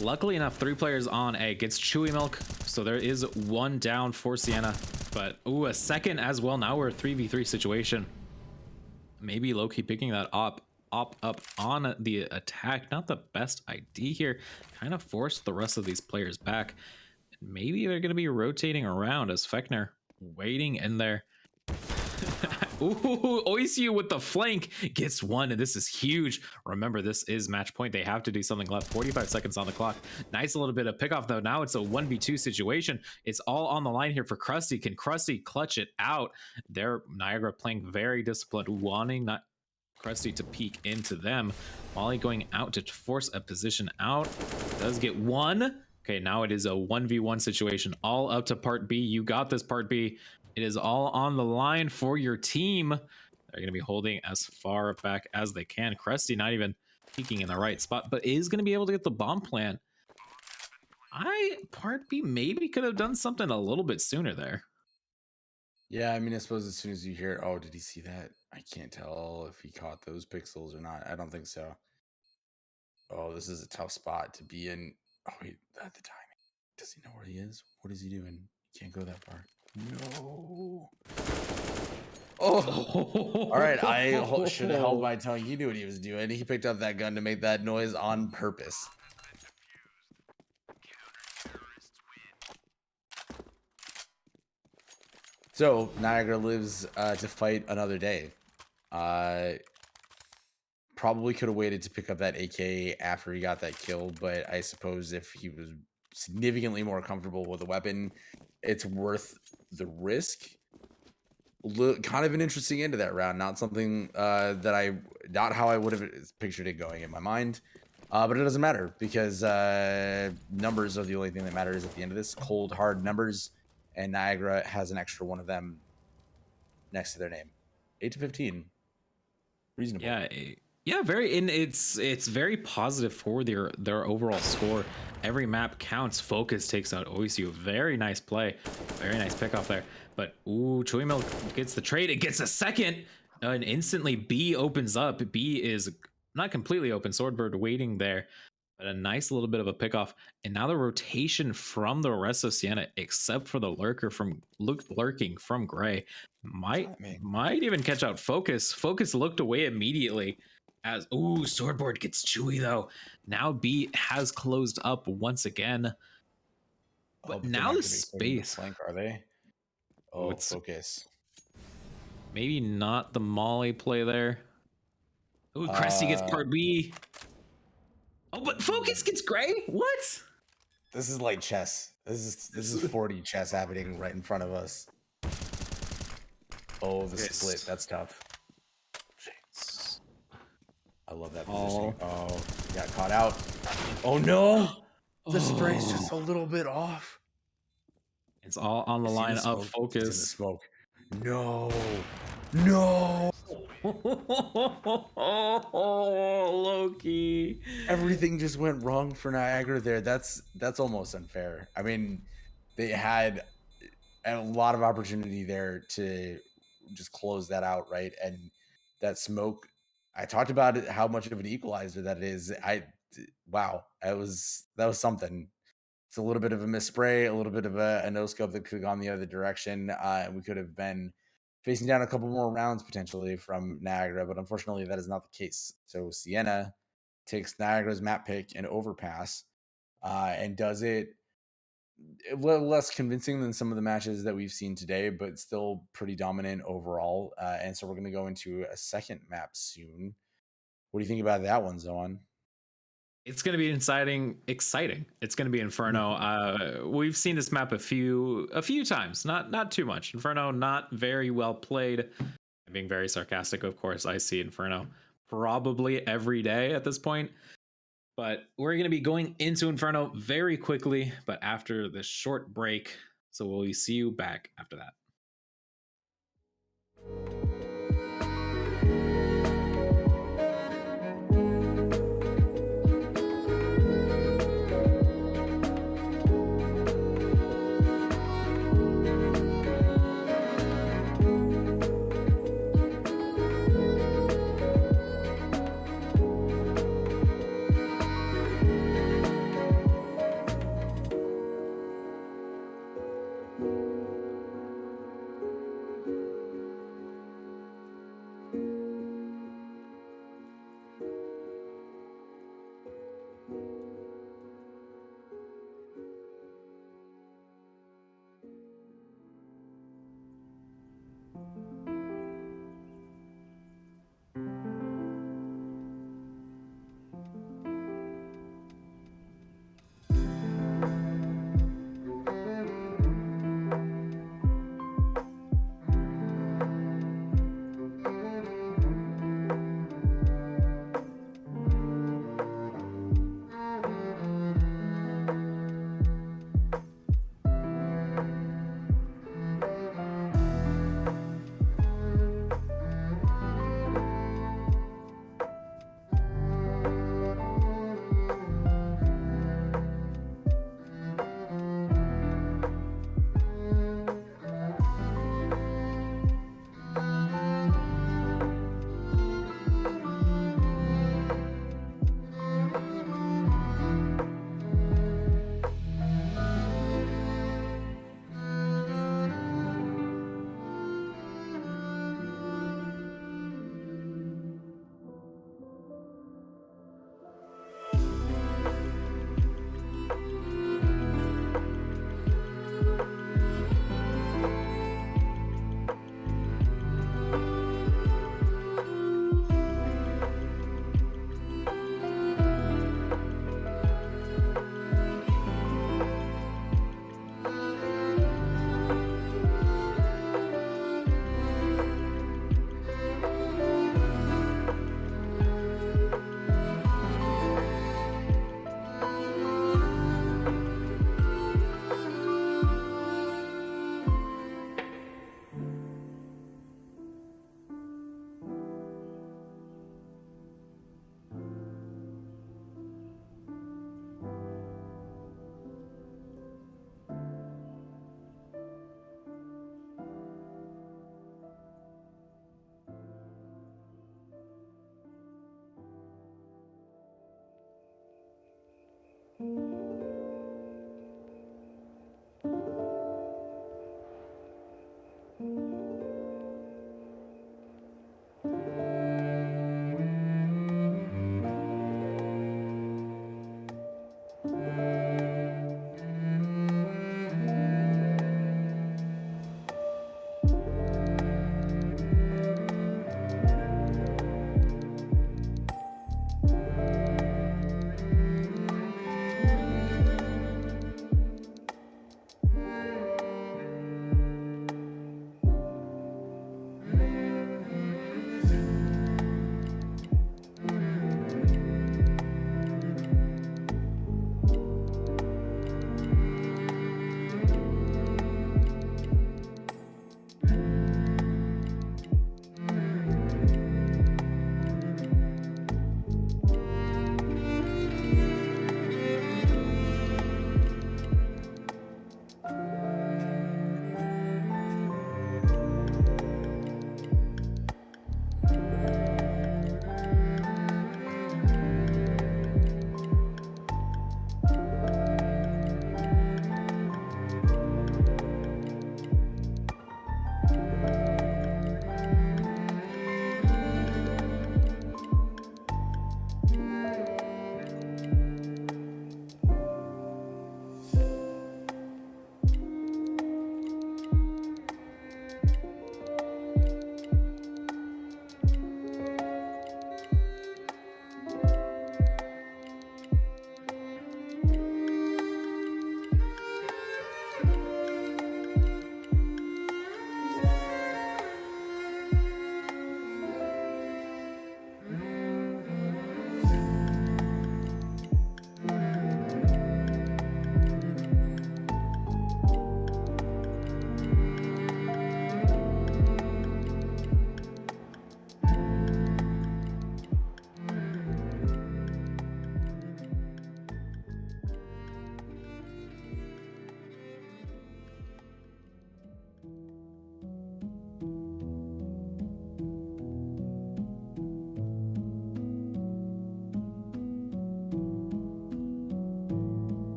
B: Luckily enough, 3 players on A. Gets Chewy Milk, so there is 1 down for Siena. But ooh, a second as well. Now we're a 3v3 situation. Maybe Loki picking that op up on the attack. Not the best idea here. Kind of forced the rest of these players back. Maybe they're going to be rotating around as Fechner waiting in there. Ooh, Oisiu with the flank gets 1, and this is huge. Remember, this is match point. They have to do something left. 45 seconds on the clock. Nice little bit of pickoff, though. Now it's a 1v2 situation. It's all on the line here for Krusty. Can Krusty clutch it out? They're Niagara playing very disciplined, wanting not Krusty to peek into them. Molly going out to force a position out. Does get 1. Okay, now it is a 1v1 situation. All up to part B. You got this, part B. It is all on the line for your team. They're going to be holding as far back as they can. Krusty not even peeking in the right spot, but is going to be able to get the bomb plant. Part B maybe could have done something a little bit sooner there.
C: Yeah, I mean, I suppose as soon as you hear, oh, did he see that? I can't tell if he caught those pixels or not. I don't think so. Oh, this is a tough spot to be in. Oh, wait, at the timing. Does he know where he is? What is he doing? He can't go that far. No. Oh. All right, I should have held my tongue. He knew what he was doing. He picked up that gun to make that noise on purpose. So Niagara lives to fight another day. Probably could have waited to pick up that AK after he got that kill, but I suppose if he was significantly more comfortable with a weapon, it's worth the risk. Kind of an interesting end to that round. Not something not how I would have pictured it going in my mind. But it doesn't matter because numbers are the only thing that matters at the end of this. Cold, hard numbers. And Niagara has an extra one of them next to their name. 8-15. Reasonable.
B: Yeah, very, and it's very positive for their overall score. Every map counts. Focus takes out Oisiu. Very nice play. Very nice pick off there. But ooh, Chewy Milk gets the trade. It gets a second. And instantly B opens up. B is not completely open. Swordbird waiting there. But a nice little bit of a pickoff. And now the rotation from the rest of Siena, except for the lurking from Gray, might even catch out Focus. Focus looked away immediately as ooh, Swordboard gets Chewy though. Now B has closed up once again. But now the space.
C: Flank, are they? Oh, it's Focus.
B: Maybe not the Molly play there. Ooh, Krusty gets part B. Oh, but Focus gets Gray? What?
C: This is like chess. This is 40 chess happening right in front of us. Oh, the split. That's tough. I love that positioning. Oh, got caught out. Oh no! The spray's just a little bit off.
B: It's all on the line of Focus.
C: It's in the smoke. No. No,
B: Loki.
C: everything just went wrong for Niagara there. That's almost unfair. I mean, they had a lot of opportunity there to just close that out, right? And that smoke, I talked about it, how much of an equalizer that is. Wow, that was something. It's a little bit of a misspray, a little bit of a no scope that could have gone the other direction. And we could have been facing down a couple more rounds potentially from Niagara, but unfortunately, that is not the case. So Siena takes Niagara's map pick and overpass, and does it a little less convincing than some of the matches that we've seen today, but still pretty dominant overall. And so we're going to go into a second map soon. What do you think about that one, Zoan?
B: It's going to be exciting. It's going to be Inferno. We've seen this map a few times, not too much. Inferno, not very well played. I'm being very sarcastic, of course. I see Inferno probably every day at this point. But we're going to be going into Inferno very quickly, but after this short break. So we'll see you back after that.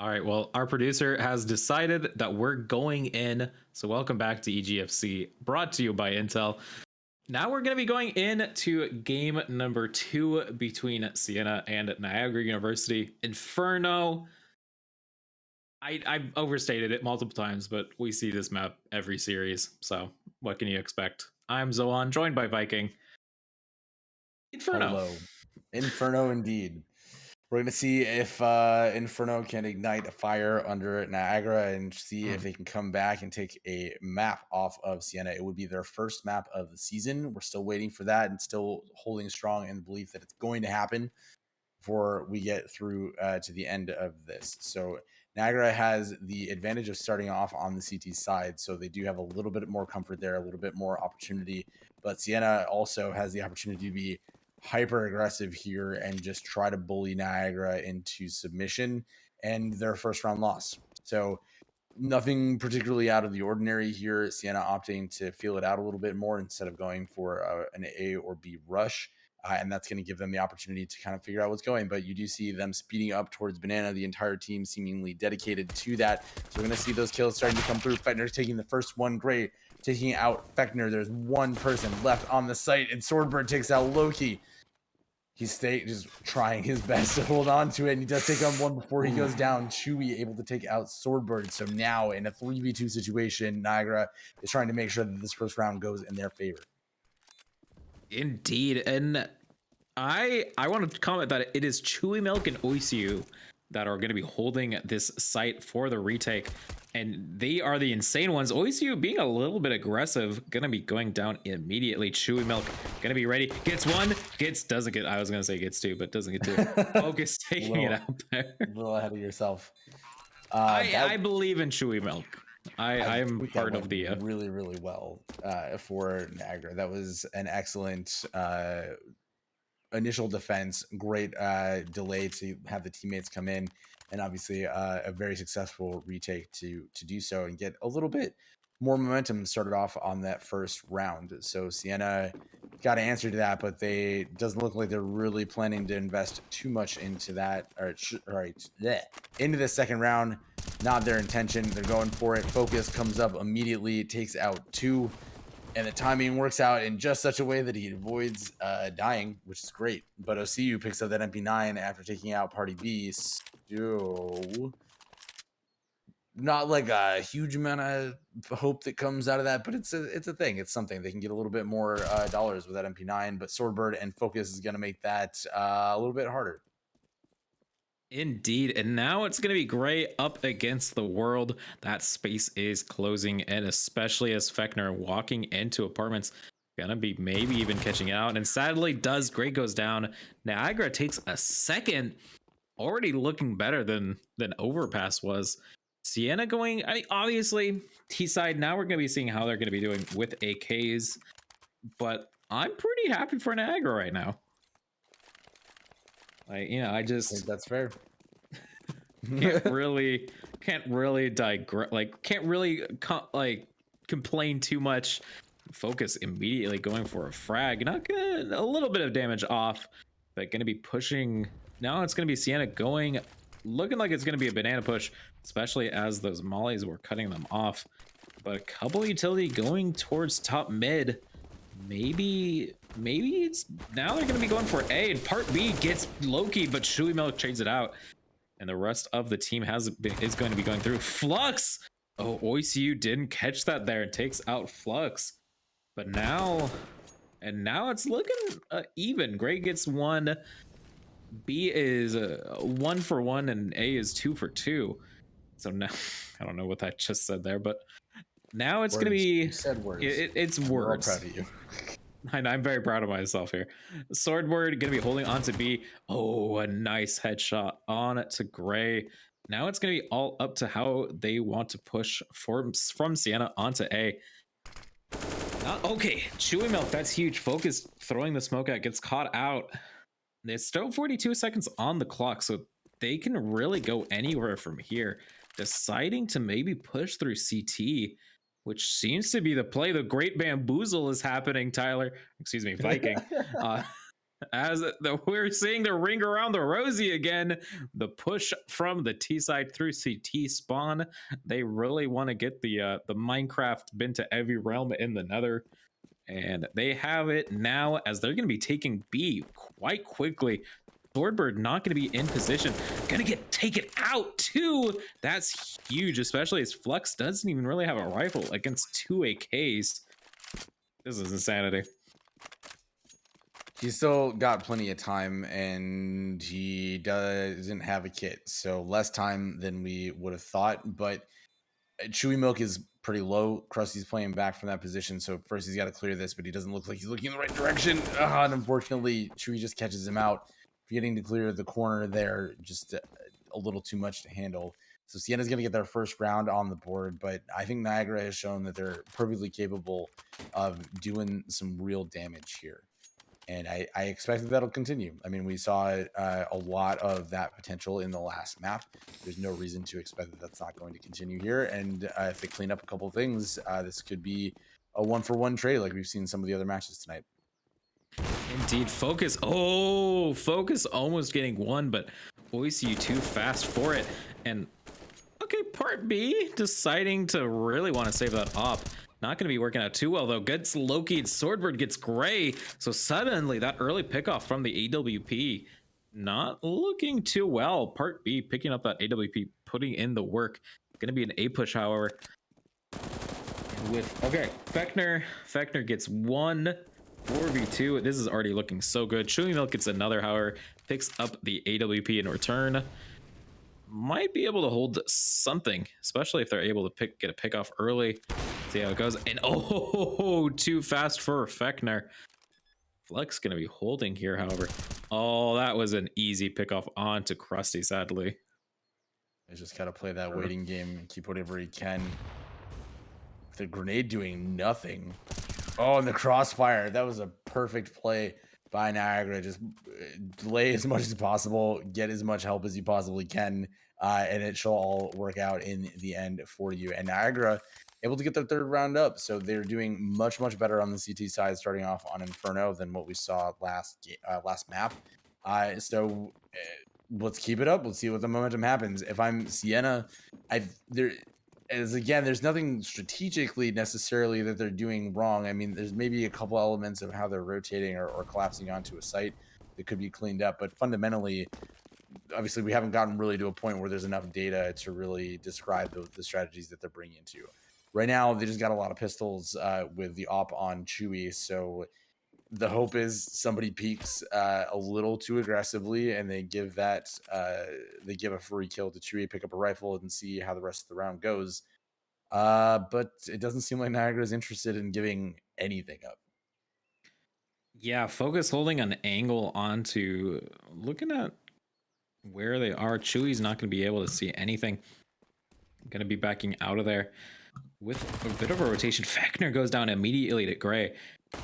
B: All right, well, our producer has decided that we're going in. So welcome back to EGFC, brought to you by Intel. Now we're going to be going into game number 2 between Siena and Niagara University. Inferno. I've overstated it multiple times, but we see this map every series. So what can you expect? I'm Zoan, joined by Viking. Inferno.
C: Hello. Inferno indeed. We're going to see if Inferno can ignite a fire under Niagara and see if they can come back and take a map off of Siena. It would be their first map of the season. We're still waiting for that and still holding strong in the belief that it's going to happen before we get through to the end of this. So Niagara has the advantage of starting off on the CT side, so they do have a little bit more comfort there, a little bit more opportunity. But Siena also has the opportunity to be hyper aggressive here and just try to bully Niagara into submission and their first round loss. So nothing particularly out of the ordinary here. Siena opting to feel it out a little bit more instead of going for an A or B rush. And that's going to give them the opportunity to kind of figure out what's going. But you do see them speeding up towards Banana, the entire team seemingly dedicated to that. So we're going to see those kills starting to come through. Fechner's taking the first one. Great. Taking out Fechner. There's one person left on the site, and Swordbird takes out Loki. He's just trying his best to hold on to it, and he does take on one before he goes down. Chewy able to take out Swordbird. So now in a 3v2 situation, Niagara is trying to make sure that this first round goes in their favor.
B: Indeed. And I want to comment that it is Chewy Milk and Oisiu that are going to be holding this site for the retake, and they are the insane ones. Oisiu being a little bit aggressive, going to be going down immediately. Chewy Milk going to be ready. Gets one, doesn't get, I was going to say gets two, but doesn't get two. Focus taking it out there.
C: A little ahead of yourself.
B: I believe in Chewy Milk. I am part of the
C: really well for Niagara. That was an excellent initial defense, great delay to have the teammates come in, and obviously a very successful retake to do so and get a little bit more momentum started off on that first round. So Siena got an answer to that, but they doesn't look like they're really planning to invest too much into that, into the second round. Not their intention. They're going for it. Focus comes up immediately, takes out two, and the timing works out in just such a way that he avoids dying, which is great. But OCU picks up that MP9 after taking out Party B. So not like a huge amount of hope that comes out of that, but it's a thing. It's something. They can get a little bit more dollars with that MP9, but Swordbird and Focus is going to make that a little bit harder.
B: Indeed, and now it's going to be Gray up against the world. That space is closing in, especially as Fechner walking into apartments. Gonna be maybe even catching it out, and sadly does. Gray goes down. Niagara takes a second, already looking better than Overpass was. Siena going, I mean, obviously T-side, now we're going to be seeing how they're going to be doing with AKs, but I'm pretty happy for Niagara right now. I
C: think that's fair.
B: can't really digress, can't really complain too much. Focus immediately going for a frag, not gonna, a little bit of damage off, but gonna be pushing. Now it's gonna be Siena going, looking like it's gonna be a banana push, especially as those mollies were cutting them off. But a couple utility going towards top mid. Maybe it's now they're gonna be going for A, and part B gets Loki, but Chewy Milk trades it out, and the rest of the team is going to be going through. Flux, oh, OCU didn't catch that there, and takes out Flux. But now it's looking even. Gray gets one, B is 1 for 1, and A is 2 for 2. So now I don't know what that just said there, but now it's
C: Words.
B: gonna be,
C: You said words.
B: it's words.
C: We're all proud of you.
B: I'm very proud of myself here. Swordward gonna be holding on to B. Oh, a nice headshot on to Gray. Now it's gonna be all up to how they want to push from Siena onto A. Okay, Chewy Milk, that's huge. Focus throwing the smoke out, gets caught out. There's still 42 seconds on the clock, so they can really go anywhere from here. Deciding to maybe push through CT, which seems to be the play. The great bamboozle is happening, Tyler. Excuse me, Viking. We're seeing the ring around the rosy again. The push from the T side through CT spawn. They really want to get the Minecraft been to every realm in the Nether. And they have it now as they're going to be taking B quite quickly. Swordbird not going to be in position. Going to get taken out too. That's huge, especially as Flux doesn't even really have a rifle against 2 AKs. This is insanity.
C: He's still got plenty of time, and he doesn't have a kit, so less time than we would have thought. But Chewy Milk is pretty low. Krusty's playing back from that position, so first he's got to clear this, but he doesn't look like he's looking in the right direction. And unfortunately, Chewy just catches him out, forgetting to clear the corner there, just a little too much to handle. So Siena's going to get their first round on the board, but I think Niagara has shown that they're perfectly capable of doing some real damage here. And I expect that'll continue. I mean, we saw a lot of that potential in the last map. There's no reason to expect that that's not going to continue here. And if they clean up a couple of things, this could be a 1-for-1 trade like we've seen some of the other matches tonight.
B: Indeed, Focus. Oh, Focus almost getting one, but Boise, you too fast for it. And okay, part B deciding to really want to save that op. Not going to be working out too well, though. Gets Loki and Swordbird gets Gray. So suddenly that early pickoff from the AWP not looking too well. Part B picking up that AWP, putting in the work. Going to be an A push, however. With okay, Fechner gets 1 4v2. This is already looking so good. Chewy Milk gets another, however, picks up the AWP in return. Might be able to hold something, especially if they're able to get a pick off early. See how it goes. And oh, too fast for Fechner. Flex gonna be holding here, however. Oh, that was an easy pickoff onto Krusty, sadly.
C: He's just gotta play that waiting game and keep whatever he can. The grenade doing nothing. Oh, and the crossfire. That was a perfect play by Niagara. Just delay as much as possible, get as much help as you possibly can, and it shall all work out in the end for you. And Niagara able to get their third round up, so they're doing much better on the CT side, starting off on Inferno than what we saw last map. So let's keep it up. Let's see what the momentum happens. If I'm Siena, there's nothing strategically necessarily that they're doing wrong. I mean, there's maybe a couple elements of how they're rotating or collapsing onto a site that could be cleaned up, but fundamentally, obviously, we haven't gotten really to a point where there's enough data to really describe the strategies that they're bringing into. Right now, they just got a lot of pistols with the op on Chewy, so the hope is somebody peeks a little too aggressively, and they give a free kill to Chewy, pick up a rifle, and see how the rest of the round goes. But it doesn't seem like Niagara is interested in giving anything up.
B: Yeah, Focus holding an angle onto looking at where they are. Chewy's not going to be able to see anything. Going to be backing out of there with a bit of a rotation. Fechner goes down immediately to Gray.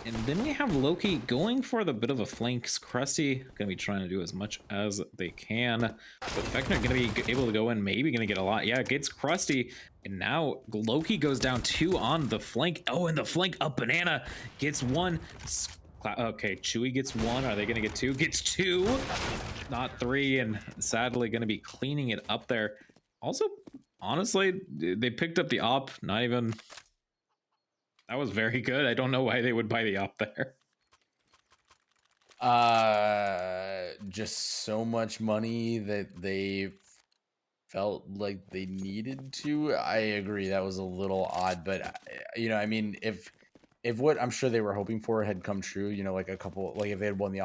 B: And then we have Loki going for the bit of a flanks. Krusty going to be trying to do as much as they can. But Fechner going to be able to go in, maybe going to get a lot. Yeah, it gets Krusty. And now Loki goes down 2 on the flank. Oh, and the flank up Banana gets 1. Okay, Chewy gets 1. Are they going to get 2? Gets 2, not 3. And sadly going to be cleaning it up there. Also, honestly, they picked up the op. Not even... That was very good. I don't know why they would buy the op there.
C: Just so much money that they felt like they needed to. I agree, that was a little odd, but I mean, if what I'm sure they were hoping for had come true, like a couple, like if they had won the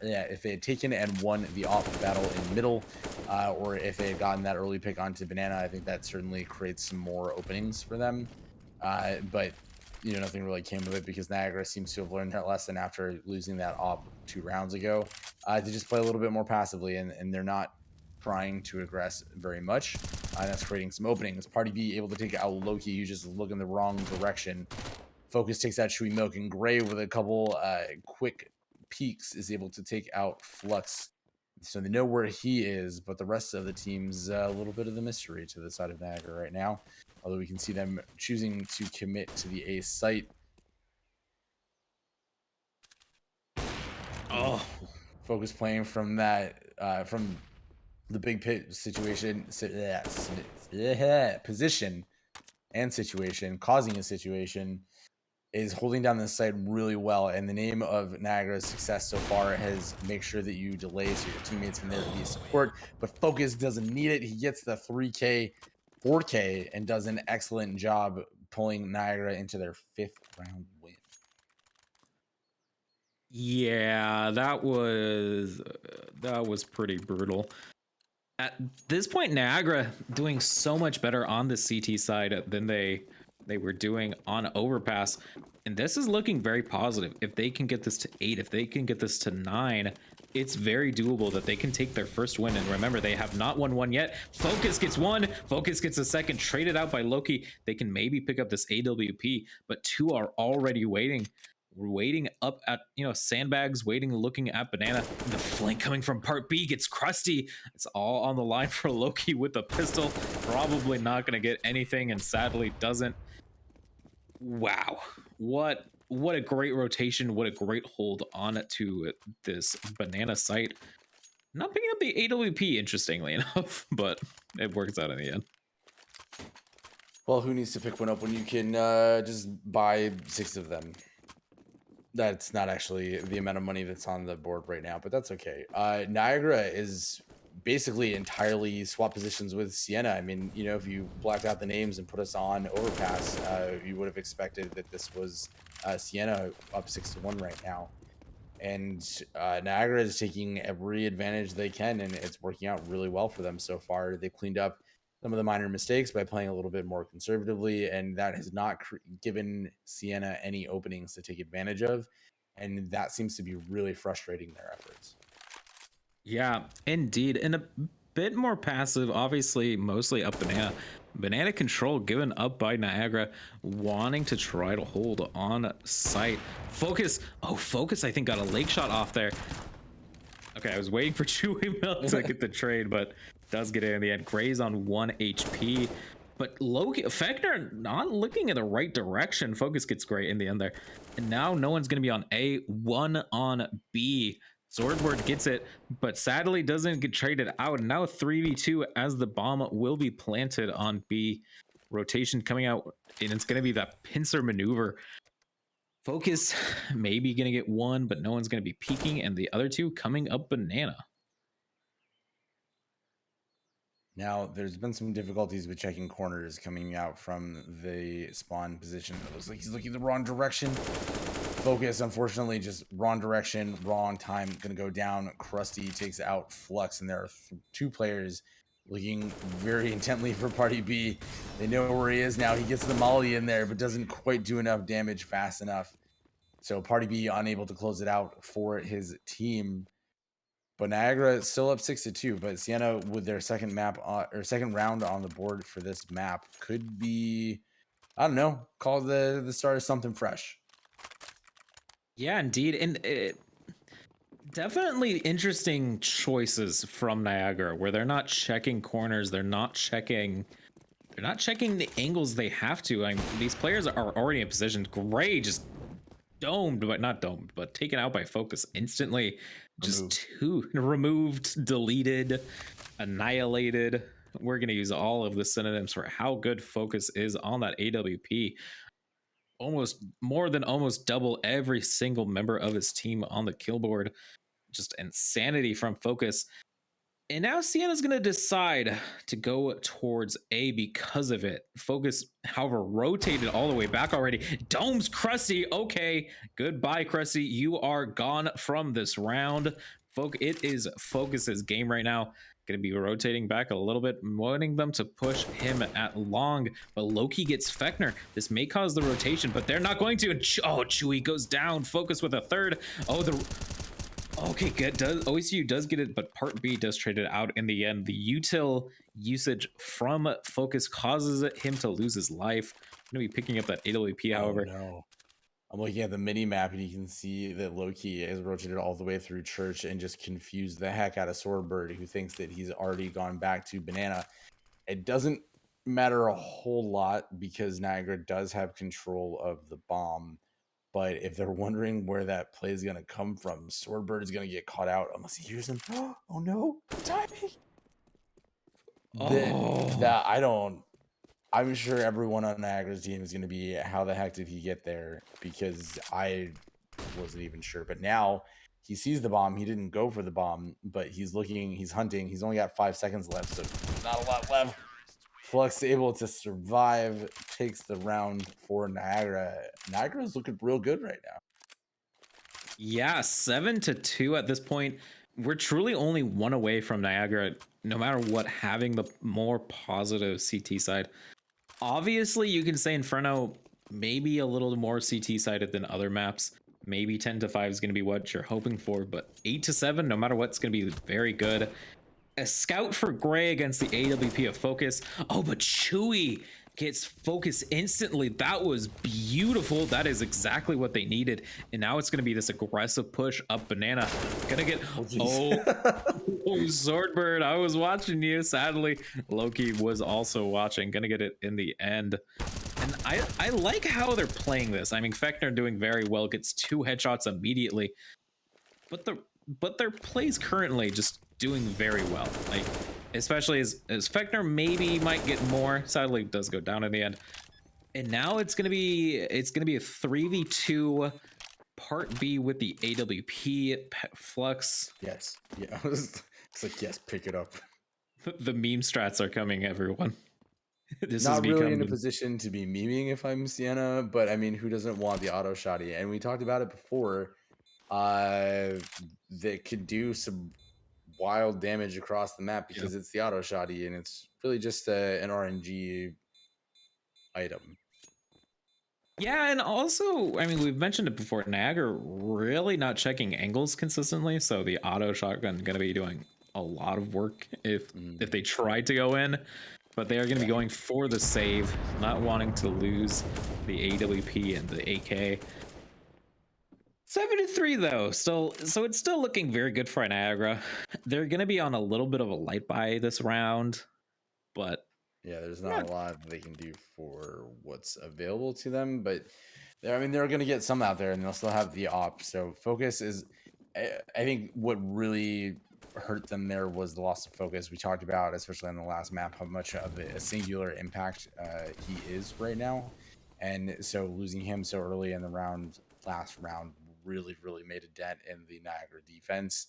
C: if they had taken and won the op battle in middle, or if they had gotten that early pick onto Banana, I think that certainly creates some more openings for them. But nothing really came of it because Niagara seems to have learned that lesson after losing that op 2 rounds ago, to just play a little bit more passively, and they're not trying to aggress very much. That's creating some openings. Party B able to take out Loki, who just look in the wrong direction. Focus takes out Chewy Milk, and Gray with a couple quick peeks is able to take out Flux. So they know where he is, but the rest of the team's a little bit of the mystery to the side of Niagara right now. Although we can see them choosing to commit to the A site.
B: Oh,
C: Focus playing from that from the big pit situation, position and situation, causing a situation, is holding down this side really well. And the name of Niagara's success so far has make sure that you delay so your teammates can there be support. But Focus doesn't need it. He gets the 3K, 4K, and does an excellent job pulling Niagara into their 5th round win.
B: yeah, that was pretty brutal. At this point, Niagara doing so much better on the CT side than they were doing on Overpass. And this is looking very positive. If they can get this to 8, if they can get this to 9, it's very doable that they can take their first win. And remember, they have not won one yet. Focus gets one. Focus gets a second, traded out by Loki. They can maybe pick up this AWP, but 2 are already waiting. We're waiting up at, sandbags, waiting, looking at Banana. And the flank coming from part B gets crusty. It's all on the line for Loki with the pistol. Probably not going to get anything, and sadly doesn't. Wow. What a great rotation. What a great hold on to this Banana site. Not picking up the AWP, interestingly enough, but it works out in the end.
C: Well, who needs to pick one up when you can just buy 6 of them? That's not actually the amount of money that's on the board right now, but that's okay. Niagara is basically entirely swap positions with Siena. I mean, if you blacked out the names and put us on Overpass, you would have expected that this was Siena up 6-1 right now. And Niagara is taking every advantage they can, and it's working out really well for them so far. They cleaned up some of the minor mistakes by playing a little bit more conservatively, and that has not given Siena any openings to take advantage of, and that seems to be really frustrating their efforts.
B: Yeah, indeed. And a bit more passive, obviously, mostly up Banana. Banana control given up by Niagara, wanting to try to hold on site. Focus. Oh, Focus, I think, got a lake shot off there. Okay, I was waiting for Chewy Milk to get the trade, but does get it in the end. Gray's on 1 HP. But Loki, Fechner not looking in the right direction. Focus gets Gray in the end there. And now no one's going to be on A, 1 on B. Swordward gets it, but sadly doesn't get traded out. And now 3v2 as the bomb will be planted on B. Rotation coming out, and it's going to be that pincer maneuver. Focus maybe going to get 1, but no one's going to be peeking, and the other 2 coming up Banana.
C: Now, there's been some difficulties with checking corners coming out from the spawn position. It looks like he's looking the wrong direction. Focus, unfortunately, just wrong direction, wrong time, going to go down. Krusty takes out Flux, and there are 2 players looking very intently for Party B. They know where he is now. He gets the molly in there, but doesn't quite do enough damage fast enough. So Party B unable to close it out for his team. But Niagara is still up 6-2. But Siena, with their second round on the board for this map, could be, I don't know, call the start of something fresh.
B: Yeah, indeed. And definitely interesting choices from Niagara, where they're not checking corners, they're not checking the angles they have to. I mean, these players are already in position. Gray just but taken out by Focus instantly. Just removed, deleted, annihilated. We're gonna use all of the synonyms for how good Focus is on that AWP. Almost double every single member of his team on the kill board. Just insanity from Focus. And now Siena's going to decide to go towards A because of it. Focus, however, rotated all the way back already. Dome's Krusty. Okay, goodbye, Krusty. You are gone from this round. It is Focus's game right now. Going to be rotating back a little bit, wanting them to push him at long. But Loki gets Fechner. This may cause the rotation, but they're not going to. Oh, Chewy goes down. Focus with a third. Oh, okay, good. OECU does get it, but Part B does trade it out in the end. The util usage from Focus causes him to lose his life. I'm going to be picking up that AWP, however.
C: Oh, no. I'm looking at the mini map, and you can see that Loki has rotated all the way through Church and just confused the heck out of Swordbird, who thinks that he's already gone back to Banana. It doesn't matter a whole lot because Niagara does have control of the bomb. But if they're wondering where that play is going to come from, Swordbird is going to get caught out unless he hears him. Oh no, timing. That I don't. I'm sure everyone on Niagara's team is going to be, how the heck did he get there? Because I wasn't even sure. But now he sees the bomb. He didn't go for the bomb, but he's looking, he's hunting. He's only got 5 seconds left, so not a lot left. Flux able to survive, takes the round for Niagara. Niagara's looking real good right now.
B: Yeah, 7-2 at this point. We're truly only one away from Niagara, no matter what, having the more positive CT side. Obviously, you can say Inferno maybe a little more CT sided than other maps. Maybe 10-5 is going to be what you're hoping for, but 8-7, no matter what, it's going to be very good. A scout for Gray against the AWP of Focus. Oh, but Chewy gets Focus instantly. That was beautiful. That is exactly what they needed. And now it's going to be this aggressive push up Banana. Gonna get... Swordbird, I was watching you. Sadly, Loki was also watching. Gonna get it in the end. And I like how they're playing this. I mean, Fechner doing very well, gets 2 headshots immediately. But their plays currently just doing very well. Like, especially as Fechner maybe might get more. Sadly, does go down in the end. And now it's gonna be a 3v2 part B with the AWP Flux.
C: Yes. Yeah. It's like, yes, pick it up.
B: The meme strats are coming, everyone. This
C: Not
B: is
C: really in a position to be memeing if I'm Siena, but I mean, who doesn't want the auto shotty? And we talked about it before. That could do some wild damage across the map because it's the auto shotty, and it's really just an RNG item.
B: Yeah, and also, I mean, we've mentioned it before, Niagara really not checking angles consistently, so the auto shotgun going to be doing a lot of work if they try to go in, but they are going to be going for the save, not wanting to lose the AWP and the AK. 7-3 though, so it's still looking very good for Niagara. They're going to be on a little bit of a light buy this round, but
C: yeah, there's not a lot they can do for what's available to them, but I mean, they're going to get some out there, and they'll still have the op. So Focus is, I think, what really hurt them there was the loss of Focus. We talked about, especially on the last map, how much of a singular impact he is right now, and so losing him so early in the last round, really made a dent in the Niagara defense.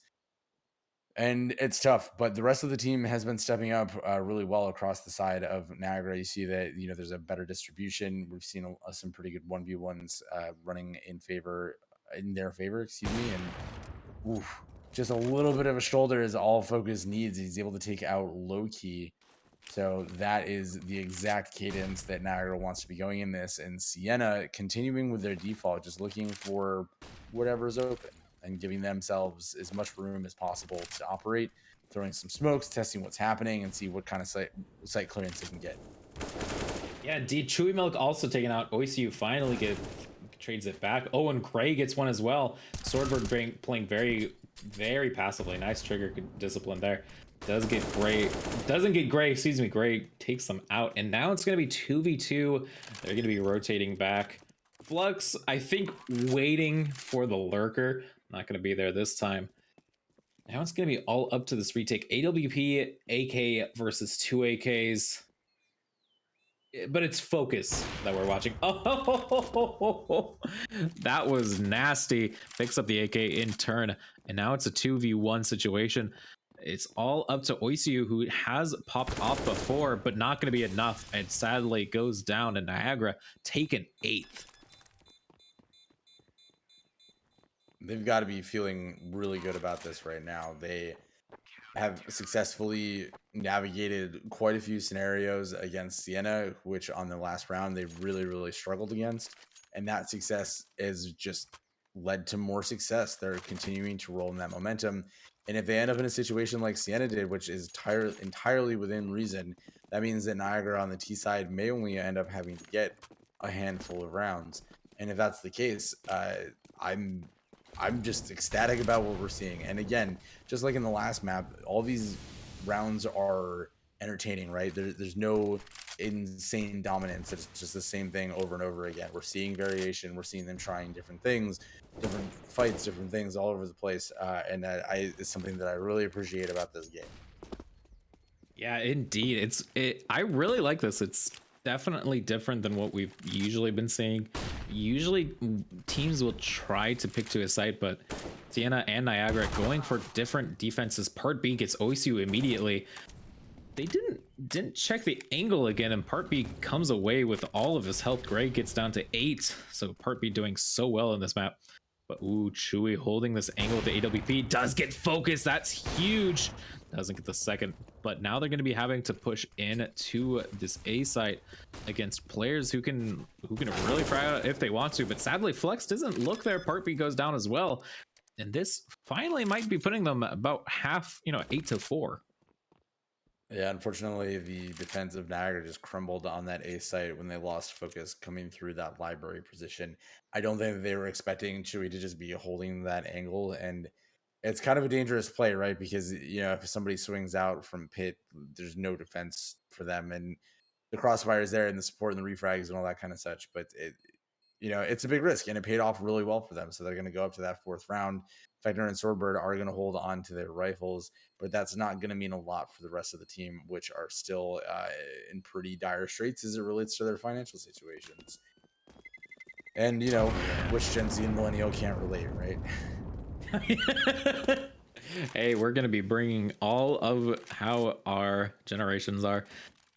C: And it's tough, but the rest of the team has been stepping up really well across the side of Niagara. You see that, you know, there's a better distribution. We've seen some pretty good 1v1s running in their favor, excuse me. And just a little bit of a shoulder is all Focus needs. He's able to take out Loki. So that is the exact cadence that Niagara wants to be going in this. And Siena continuing with their default, just looking for whatever's open and giving themselves as much room as possible to operate, throwing some smokes, testing what's happening, and see what kind of site clearance they can get.
B: Yeah, indeed. Chewy Milk also taking out. Oisu finally trades it back. Oh, and Gray gets one as well. Swordbird playing very, very passively. Nice trigger discipline there. Doesn't get Gray, excuse me. Gray takes them out, and now it's going to be 2v2. They're going to be rotating back. Flux, I think, waiting for the lurker. Not going to be there this time. Now it's going to be all up to this retake. AWP, AK versus 2 AKs. But it's Focus that we're watching. Oh, that was nasty. Picks up the AK in turn. And now it's a 2v1 situation. It's all up to Oisu, who has popped off before, but not going to be enough. And sadly goes down to Niagara, taken 8th.
C: They've got to be feeling really good about this right now. They have successfully navigated quite a few scenarios against Siena, which on the last round they really struggled against. And that success has just led to more success. They're continuing to roll in that momentum. And if they end up in a situation like Siena did, which is entirely within reason, that means that Niagara on the T side may only end up having to get a handful of rounds. And if that's the case, I'm just ecstatic about what we're seeing. And again, just like in the last map, all these rounds are entertaining, right? There's no insane dominance. It's just the same thing over and over again. We're seeing variation. We're seeing them trying different things, different fights, different things all over the place. And it's something that I really appreciate about this game.
B: Yeah, indeed. I really like this. It's definitely different than what we've usually been seeing. Usually teams will try to pick to a side, but Siena and Niagara going for different defenses. Part B gets OSU immediately. They didn't check the angle again, and Part B comes away with all of his health. Greg gets down to 8, so Part B doing so well in this map. But ooh, Chewy holding this angle with the AWP does get focused. That's huge. Doesn't get the second, but now they're going to be having to push in to this A site against players who can really try out if they want to. But sadly, Flex doesn't look there. Part B goes down as well, and this finally might be putting them about half, 8-4.
C: Yeah, unfortunately, the defense of Niagara just crumbled on that A site when they lost focus coming through that library position. I don't think that they were expecting Chewy to just be holding that angle, and it's kind of a dangerous play, right? Because if somebody swings out from pit, there's no defense for them, and the crossfire is there, and the support and the refrags and all that kind of such. But it's a big risk, and it paid off really well for them. So they're going to go up to that 4th round. Fegner and Swordbird are going to hold on to their rifles, but that's not going to mean a lot for the rest of the team, which are still in pretty dire straits as it relates to their financial situations. And, which Gen Z and Millennial can't relate, right?
B: Hey, we're going to be bringing all of how our generations are.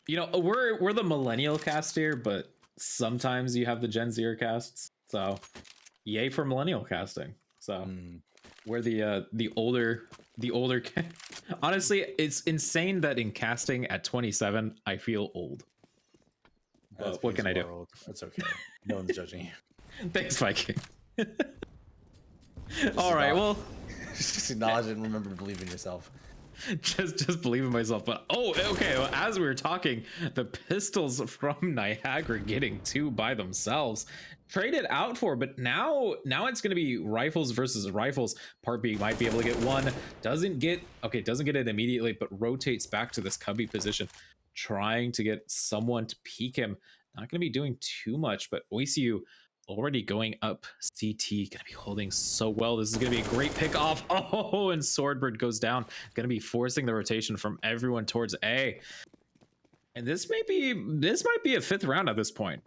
B: We're the millennial cast here, but sometimes you have the Gen Zer casts. So yay for millennial casting. So we're the older honestly, it's insane that in casting at 27 I feel old. But what can I do?
C: Old. That's okay. No one's judging you.
B: Thanks, Viking. All right, well,
C: just acknowledge it and remember to believe in yourself.
B: Just believe in myself. But okay, well, as we were talking, the pistols from Niagara getting 2 by themselves traded out for, but now it's going to be rifles versus rifles. Part B might be able to get 1, doesn't get it immediately, but rotates back to this cubby position, trying to get someone to peek him. Not going to be doing too much, but OSU already going up CT, gonna be holding so well. This is gonna be a great pick off. Oh, and Swordbird goes down, gonna be forcing the rotation from everyone towards A. And this might be a 5th round at this point.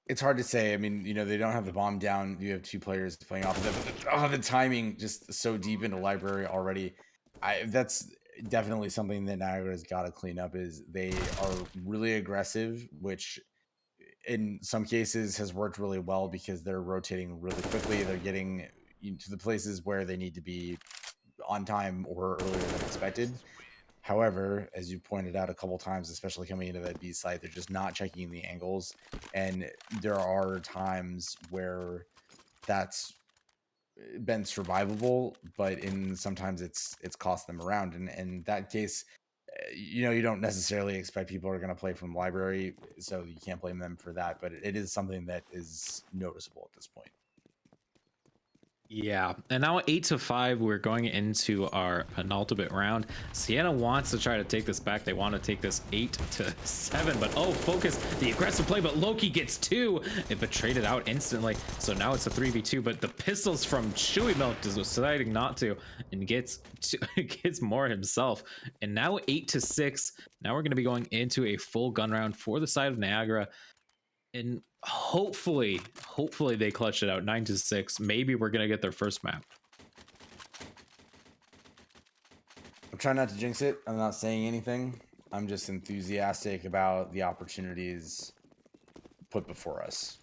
C: It's hard to say. I mean, they don't have the bomb down. You have 2 players playing off of them. The timing just so deep into library already. That's definitely something that Niagara's got to clean up. Is they are really aggressive, which in some cases has worked really well because they're rotating really quickly. They're getting to the places where they need to be on time or earlier than expected. However, as you pointed out a couple times, especially coming into that B site, they're just not checking the angles. And there are times where that's been survivable, but sometimes it's cost them around. And in that case, you don't necessarily expect people are going to play from library, so you can't blame them for that. But it is something that is noticeable at this point.
B: Yeah, and now 8-5, we're going into our penultimate round. Siena wants to try to take this back. They want to take this 8-7, but focus, the aggressive play, but Loki gets 2. It betrayed it out instantly, so now it's a 3v2, but the pistols from Chewy Milk is deciding not to, and gets more himself. And now 8-6, now we're going to be going into a full gun round for the side of Niagara. And hopefully they clutch it out 9-6. Maybe we're gonna get their first map.
C: I'm trying not to jinx it. I'm not saying anything. I'm just enthusiastic about the opportunities put before us.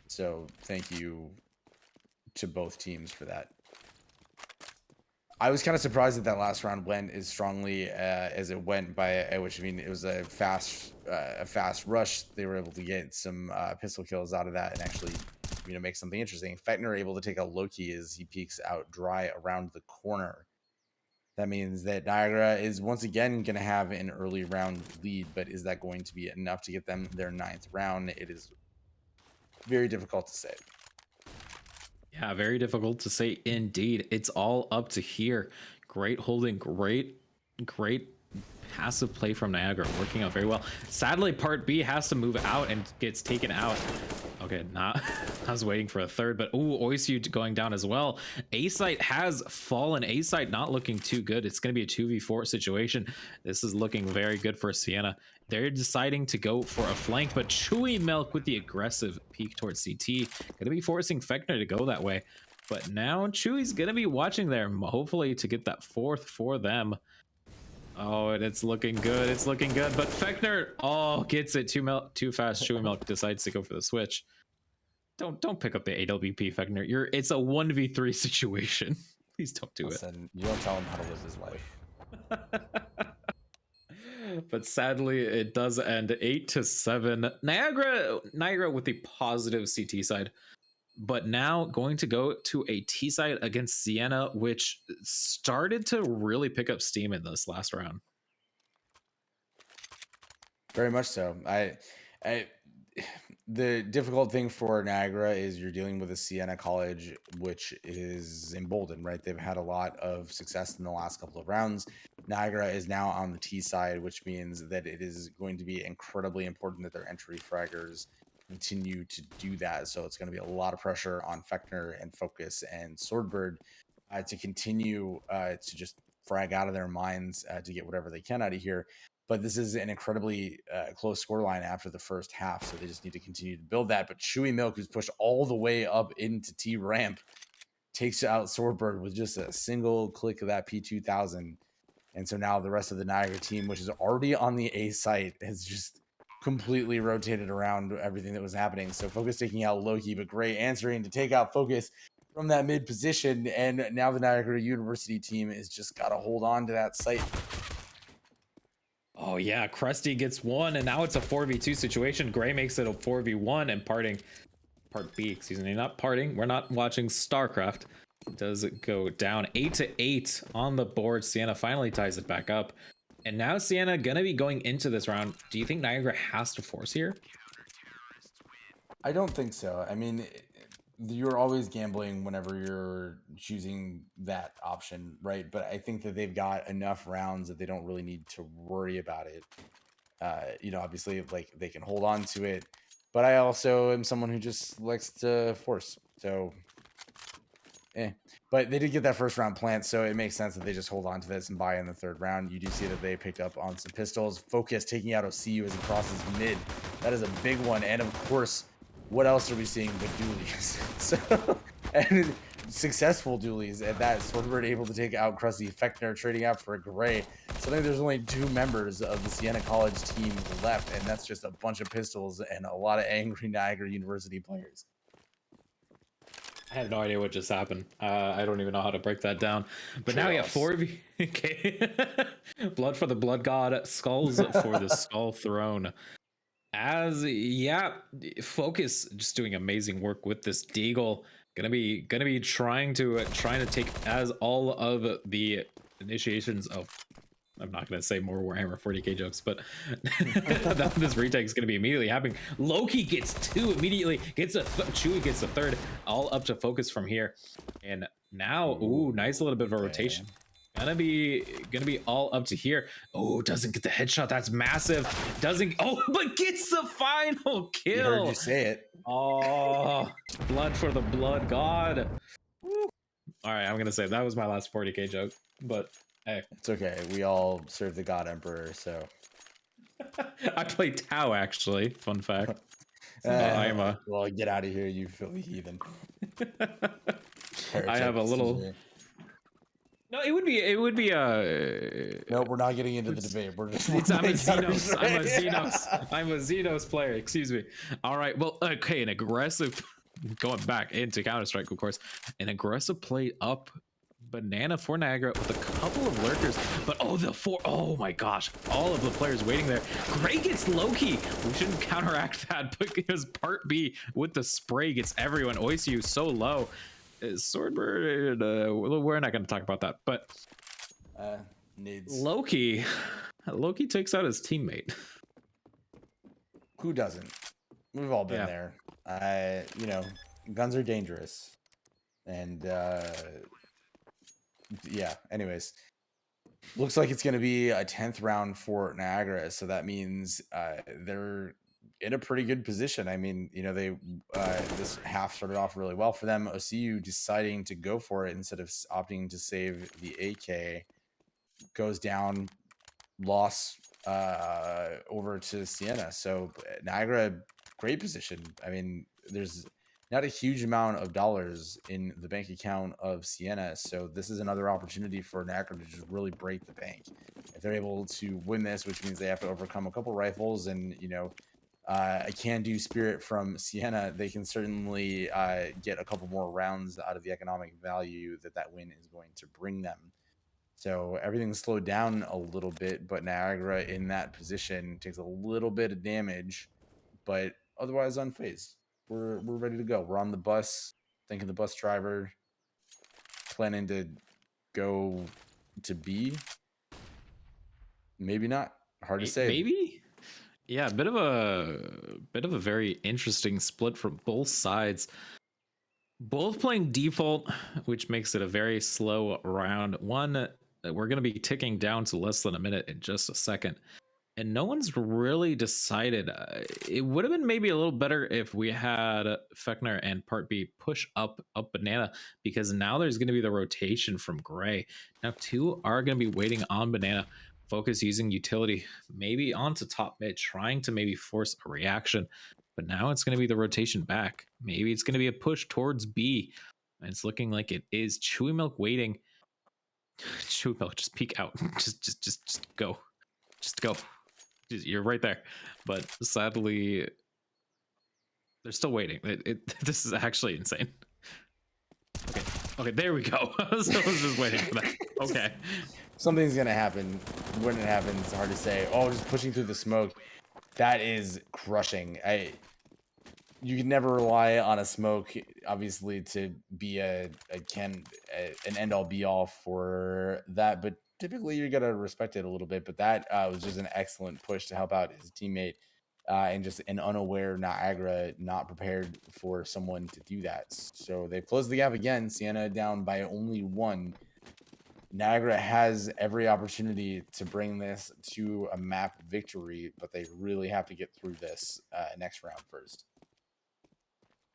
C: So thank you to both teams for that. I was kind of surprised that last round went as strongly as it went, which it was a fast rush. They were able to get some pistol kills out of that and actually make something interesting. Fegner able to take a Loki as he peeks out dry around the corner. That means that Niagara is once again going to have an early round lead, but is that going to be enough to get them their 9th round? It is very difficult to say.
B: Yeah, very difficult to say indeed. It's all up to here. Great holding, great passive play from Niagara, working out very well. Sadly, part B has to move out and gets taken out. Okay, not. I was waiting for a third, but ooh, Oisu going down as well. A site has fallen. A site not looking too good. It's going to be a 2v4 situation. This is looking very good for Siena. They're deciding to go for a flank, but Chewy Milk with the aggressive peek towards CT, going to be forcing Fechner to go that way. But now Chewy's going to be watching there, hopefully to get that fourth for them. Oh, and it's looking good. It's looking good. But Fechner, oh, gets it too fast. Chewy Milk decides to go for the switch. Don't pick up the AWP, Fechner. It's a 1v3 situation. Please don't do
C: Listen, you don't tell him how to live his life.
B: it. But sadly, it does end 8-7. Niagara with the positive CT side. But now going to go to a T side against Siena, which started to really pick up steam in this last round.
C: Very much so. The difficult thing for Niagara is you're dealing with a Siena college, which is emboldened, right? They've had a lot of success in the last couple of rounds. Niagara is now on the T side, which means that it is going to be incredibly important that their entry fraggers continue to do that. So it's going to be a lot of pressure on Fechner and Focus and Swordbird to continue to just frag out of their minds to get whatever they can out of here. But this is an incredibly close scoreline after the first half, so they just need to continue to build that. But Chewy Milk, who's pushed all the way up into T ramp, takes out Swordbird with just a single click of that P2000. And so now the rest of the Niagara team, which is already on the A site, has just completely rotated around everything that was happening. So Focus taking out Loki, but Gray answering to take out Focus from that mid position. And now the Niagara University team has just got to hold on to that site.
B: Oh yeah, Krusty gets one, and now it's a 4v2 situation. Gray makes it a 4v1, and part B, excuse me, not parting. We're not watching StarCraft. Does it go down 8-8 on the board? Siena finally ties it back up, and now Siena gonna be going into this round. Do you think Niagara has to force here?
C: I don't think so. I mean, you're always gambling whenever you're choosing that option, right? But I think that they've got enough rounds that they don't really need to worry about it. Obviously, like, they can hold on to it, but I also am someone who just likes to force. So, But they did get that first round plant, so it makes sense that they just hold on to this and buy in the third round. You do see that they picked up on some pistols. Focus taking out OCU as he crosses mid. That is a big one, and of course, what else are we seeing but dualies? So, and successful dualies at that. Swordbird able to take out Krusty. Fechner trading out for a Gray. So I think there's only 2 members of the Siena College team left, and that's just a bunch of pistols and a lot of angry Niagara University players.
B: I have no idea what just happened. I don't even know how to break that down. But now we have 4v. Okay. Blood for the Blood God, skulls for the Skull Throne. Focus just doing amazing work with this Deagle. Gonna be trying to take as all of the initiations of. I'm not gonna say more Warhammer 40k jokes, but this retake is gonna be immediately happening. Loki gets 2 immediately, Chewy gets a third, all up to Focus from here. And now, ooh, nice little bit of a rotation. Gonna be all up to here. Oh, doesn't get the headshot. That's massive. Doesn't. Oh, but gets the final kill.
C: You heard you say it.
B: Oh, blood for the Blood God. Woo. All right, I'm gonna say that was my last 40k joke, but hey,
C: it's okay. We all serve the God Emperor, so.
B: I play Tau actually. Fun fact. I'm a.
C: Well, get out of here, you filthy heathen.
B: I have a little. No, it would be
C: No, we're not getting into the debate. We're just.
B: I'm a Xenos player. Excuse me. All right. Well, okay. An aggressive, going back into Counter Strike, of course. An aggressive play up banana for Niagara with a couple of lurkers, but oh my gosh, all of the players waiting there. Gray gets Loki. We shouldn't counteract that because part B with the spray gets everyone. Oisu so low. Swordbird, we're not going to talk about that, but Loki takes out his teammate.
C: Who doesn't? We've all been there. Guns are dangerous, and yeah. Anyways, looks like it's going to be a 10th round for Niagara, so that means they're in a pretty good position. I mean, they this half started off really well for them. OCU deciding to go for it instead of opting to save the AK goes down, loss over to Siena. So Niagara, great position. I mean, there's not a huge amount of dollars in the bank account of Siena, so this is another opportunity for Niagara to just really break the bank. If they're able to win this, which means they have to overcome a couple rifles and a can-do spirit from Siena, they can certainly get a couple more rounds out of the economic value that win is going to bring them. So everything's slowed down a little bit, but Niagara in that position takes a little bit of damage, but otherwise unfazed. We're ready to go. We're on the bus, thinking the bus driver, planning to go to B. Maybe not. Hard to say.
B: Maybe. Yeah, a bit of a very interesting split from both sides. Both playing default, which makes it a very slow round. One, we're going to be ticking down to less than a minute in just a second. And no one's really decided. It would have been maybe a little better if we had Fechner and Part B push up Banana, because now there's going to be the rotation from Gray. Now two are going to be waiting on Banana. Focus using utility, maybe onto top mid, trying to maybe force a reaction. But now it's going to be the rotation back. Maybe it's going to be a push towards B. And it's looking like it is. Chewy Milk waiting. Chewy Milk, just peek out. Just go. Just go. You're right there. But sadly, they're still waiting. This is actually insane. Okay, there we go. I was just waiting for that. Okay.
C: Something's going to happen. When it happens, it's hard to say. Oh, just pushing through the smoke. That is crushing. You can never rely on a smoke, obviously, to be an end-all be-all for that, but typically you gotta respect it a little bit. But that was just an excellent push to help out his teammate, and just an unaware Niagara not prepared for someone to do that. So they've closed the gap again. Siena down by only one. Niagara has every opportunity to bring this to a map victory, but they really have to get through this next round first.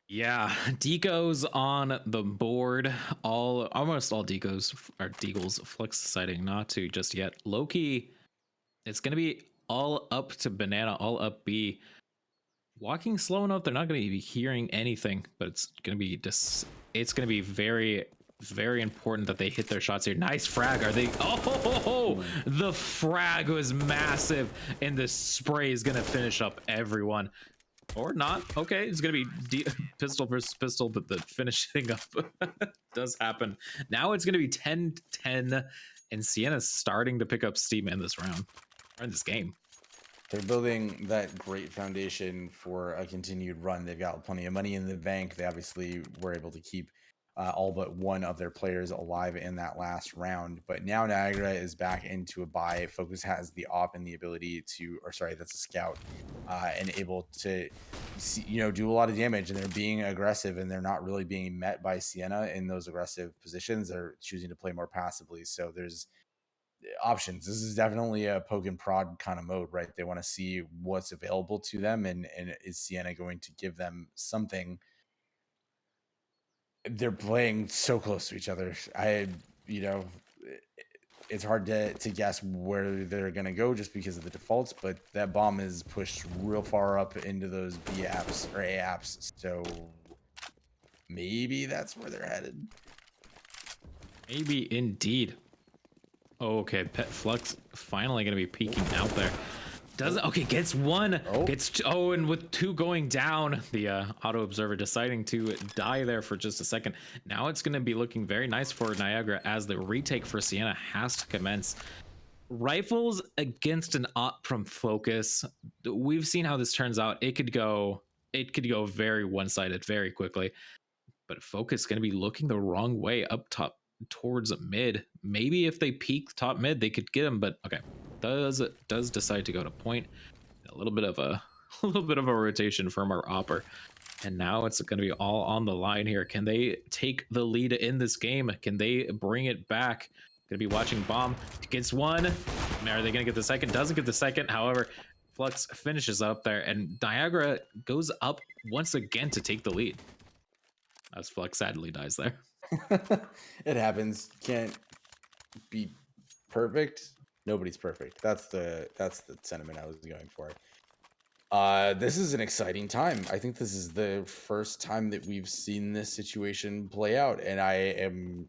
B: Yeah, Deco's on the board. Almost all Deco's are Deagles. Flex deciding not to just yet. Loki, it's gonna be all up to Banana, all up B. Walking slow enough, they're not gonna be hearing anything, but it's gonna be it's gonna be very, very important that they hit their shots here. Nice frag. Are they? Oh, the frag was massive, and the spray is gonna finish up everyone. Or not. Okay, it's gonna be pistol versus pistol, but the finishing up does happen. Now it's gonna be 10-10, and Siena's starting to pick up steam in this round, or in this game.
C: They're building that great foundation for a continued run. They've got plenty of money in the bank. They obviously were able to keep all but one of their players alive in that last round. But now Niagara is back into a buy. Focus has the op and the ability to, or sorry, that's a scout, and able to do a lot of damage. And they're being aggressive, and they're not really being met by Siena in those aggressive positions. They're choosing to play more passively. So there's options. This is definitely a poke and prod kind of mode, right? They want to see what's available to them, and is Siena going to give them something? They're playing so close to each other. It's hard to guess where they're going to go just because of the defaults, but that bomb is pushed real far up into those B apps or A apps. So maybe that's where they're headed.
B: Maybe indeed. Okay, Pet Flux finally going to be peeking out there. Gets one. And with two going down, the auto observer deciding to die there for just a second. Now it's going to be looking very nice for Niagara as the retake for Siena has to commence. Rifles against an op from Focus. We've seen how this turns out. It could go very one-sided very quickly. But Focus going to be looking the wrong way up top towards mid. Maybe if they peek top mid, they could get him, but okay. Does decide to go to point. A little bit of a rotation from our opper. And now it's going to be all on the line here. Can they take the lead in this game? Can they bring it back? Going to be watching Bomb. Gets one. Are they going to get the second? Doesn't get the second. However, Flux finishes up there, and Niagara goes up once again to take the lead. As Flux sadly dies there.
C: It happens. Can't be perfect. Nobody's perfect. That's the sentiment I was going for. This is an exciting time. I think this is the first time that we've seen this situation play out, and I am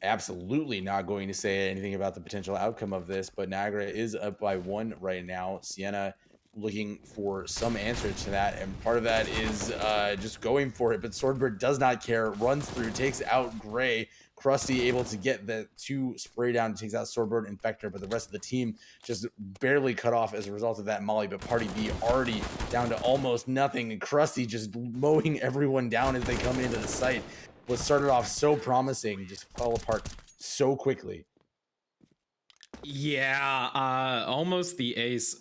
C: absolutely not going to say anything about the potential outcome of this, but Niagara is up by 1 right now. Siena looking for some answer to that, and part of that is just going for it, but Swordbird does not care, runs through, takes out Gray. Krusty able to get the 2 spray down, takes out Swordbird and Vector, but the rest of the team just barely cut off as a result of that molly. But Party B already down to almost nothing, and Krusty just mowing everyone down as they come into the site. What started off so promising just fell apart so quickly.
B: Yeah, almost the ace,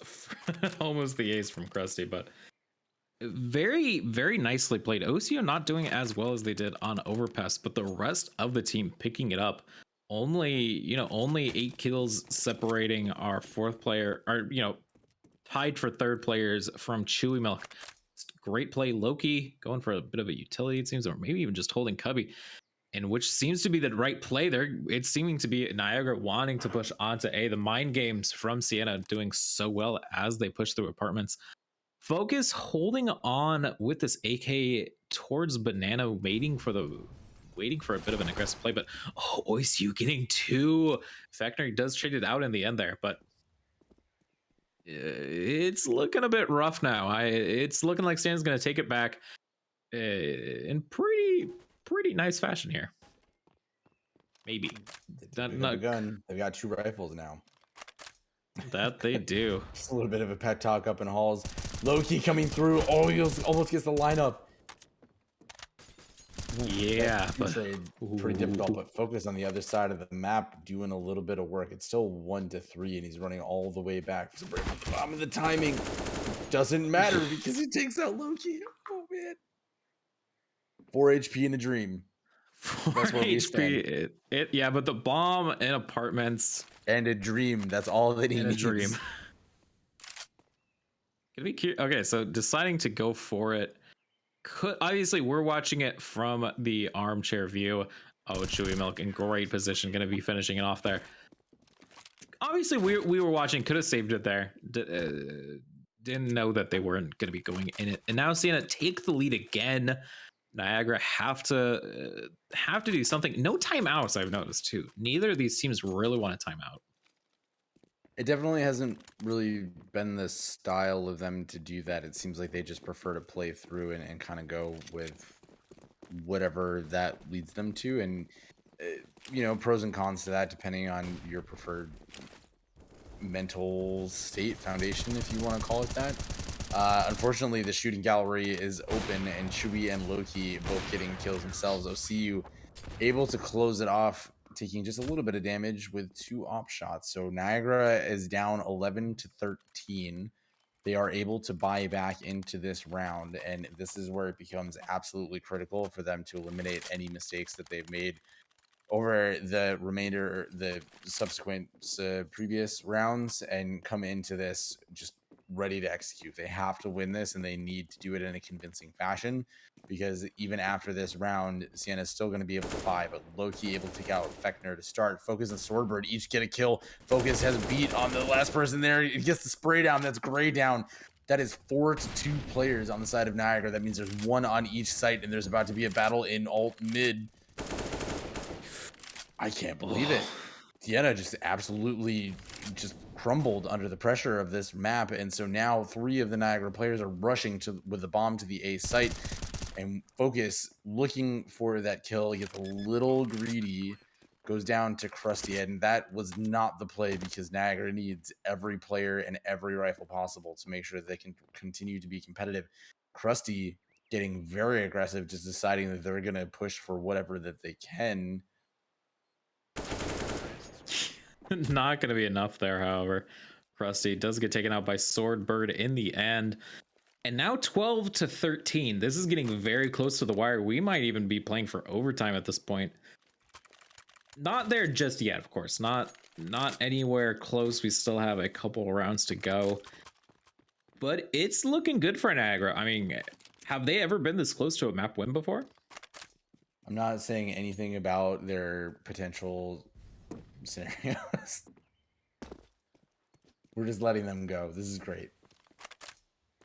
B: almost the ace from Krusty, but very, very nicely played. OCO not doing as well as they did on Overpass, but the rest of the team picking it up. Only 8 kills separating our 4th player, or tied for 3rd players from Chewy Milk. Great play, Loki going for a bit of a utility, it seems, or maybe even just holding Cubby. And which seems to be the right play there. It's seeming to be Niagara wanting to push onto A. The mind games from Siena doing so well as they push through apartments. Focus holding on with this AK towards Banana, waiting for a bit of an aggressive play. But Oisu getting 2. Fechner does trade it out in the end there, but it's looking a bit rough now. It's looking like Stan's going to take it back in pretty nice fashion here. Maybe.
C: They have a gun. They've got 2 rifles now.
B: That they do.
C: Just a little bit of a pet talk up in halls. Loki coming through. Oh, he almost gets the lineup.
B: Yeah, but
C: pretty difficult. But Focus on the other side of the map doing a little bit of work. It's still 1-3, and he's running all the way back. For the bomb, and the timing doesn't matter because he takes out Loki. Oh man, 4 HP in a dream.
B: 4 HP. Yeah, but the bomb in apartments
C: and a dream. That's all that he needs.
B: A dream. Okay, so deciding to go for it. Obviously, we're watching it from the armchair view. Oh, Chewy Milk in great position, going to be finishing it off there. Obviously, we were watching, could have saved it there. Didn't know that they weren't going to be going in it. And now Siena take the lead again. Niagara have to do something. No timeouts, I've noticed too. Neither of these teams really want a timeout.
C: It definitely hasn't really been the style of them to do that. It seems like they just prefer to play through and kind of go with whatever that leads them to. And, pros and cons to that, depending on your preferred mental state, foundation, if you want to call it that. Unfortunately, the shooting gallery is open, and Chewy and Loki both getting kills themselves. OCU able to close it off, taking just a little bit of damage with 2 op shots. So Niagara is down 11-13. They are able to buy back into this round, and this is where it becomes absolutely critical for them to eliminate any mistakes that they've made over the subsequent previous rounds and come into this just ready to execute. They have to win this, and they need to do it in a convincing fashion, because even after this round, Siena is still going to be able to buy, but Loki able to take out Fechner to start. Focus and Swordbird each get a kill. Focus has a beat on the last person there. He gets the spray down. That's Gray down. That is 4-2 players on the side of Niagara. That means there's 1 on each site, and there's about to be a battle in alt mid. I can't believe it. Siena just absolutely just crumbled under the pressure of this map, and so now 3 of the Niagara players are rushing with the bomb to the A site, and Focus looking for that kill. He gets a little greedy, goes down to Krusty, and that was not the play, because Niagara needs every player and every rifle possible to make sure that they can continue to be competitive. Krusty getting very aggressive, just deciding that they're going to push for whatever that they can.
B: Not going to be enough there, however. Krusty does get taken out by Swordbird in the end. And now 12 to 13. This is getting very close to the wire. We might even be playing for overtime at this point. Not there just yet, of course. Not anywhere close. We still have a couple rounds to go. But it's looking good for Niagara. I mean, have they ever been this close to a map win before?
C: I'm not saying anything about their potential scenarios. We're just letting them go. This is great.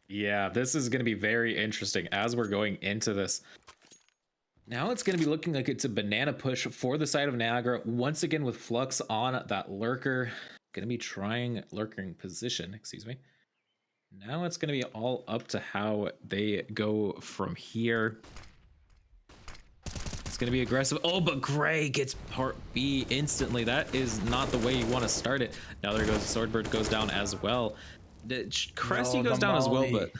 B: Yeah, this is going to be very interesting as we're going into this. Now it's going to be looking like it's a banana push for the side of Niagara. Once again with Flux on that lurker. Going to be trying lurking position, excuse me. Now it's going to be all up to how they go from here. It's going to be aggressive. Oh, but Gray gets part B instantly. That is not the way you want to start it. Now there goes Swordbird goes down as well. Cressy goes down as well, but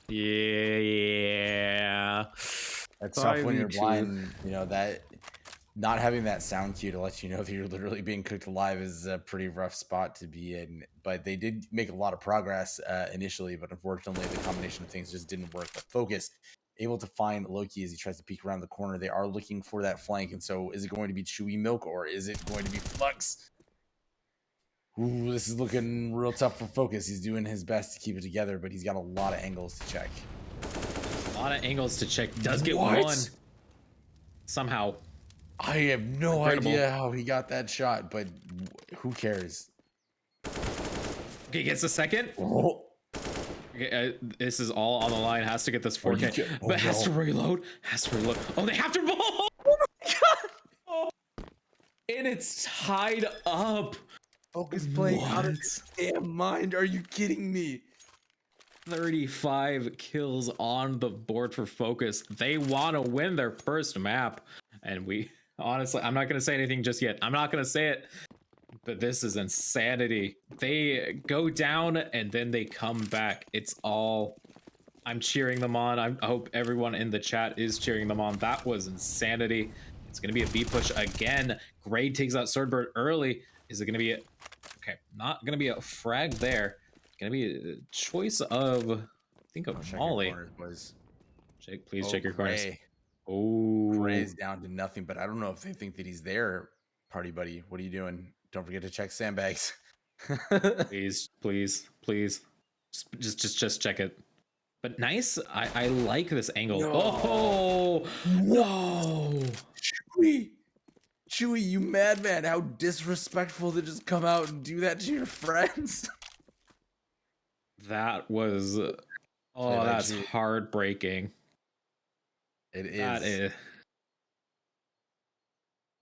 B: yeah.
C: That's tough when you're blind. You know, that not having that sound cue to let you know that you're literally being cooked alive is a pretty rough spot to be in. But they did make a lot of progress initially, but unfortunately the combination of things just didn't work. But Focus able to find Loki as he tries to peek around the corner. They are looking for that flank, and so is it going to be Chewy Milk or is it going to be Flux? Ooh, this is looking real tough for Focus. He's doing his best to keep it together, but he's got a lot of angles to check.
B: A lot of angles to check. Does get one somehow.
C: I have no idea how he got that shot, but who cares?
B: Okay, gets a second.
C: Oh.
B: Okay, this is all on the line. Has to get this 4K, but has to reload. Has to reload. Oh, they have to roll. Oh my god! Oh. And it's tied up.
C: Focus playing out of his damn mind. Are you kidding me?
B: 35 kills on the board for Focus. They want to win their first map, and we honestly, I'm not going to say anything just yet. I'm not going to say it, but this is insanity. They go down and then they come back. It's all, I'm cheering them on. I hope everyone in the chat is cheering them on. That was insanity. It's going to be a B push again. Gray takes out Swordbird early. Is it going to be okay, not going to be a frag there. Gonna be a choice of, I think, of Molly. Please check your corners. Oh,
C: Gray's down to nothing, but I don't know if they think that he's there. Party buddy, what are you doing? Don't forget to check sandbags.
B: please, just check it. But nice. I like this angle. No. Oh no,
C: Chewy, you madman! How disrespectful to just come out and do that to your friends.
B: That was, oh, that's heartbreaking.
C: It is.
B: That is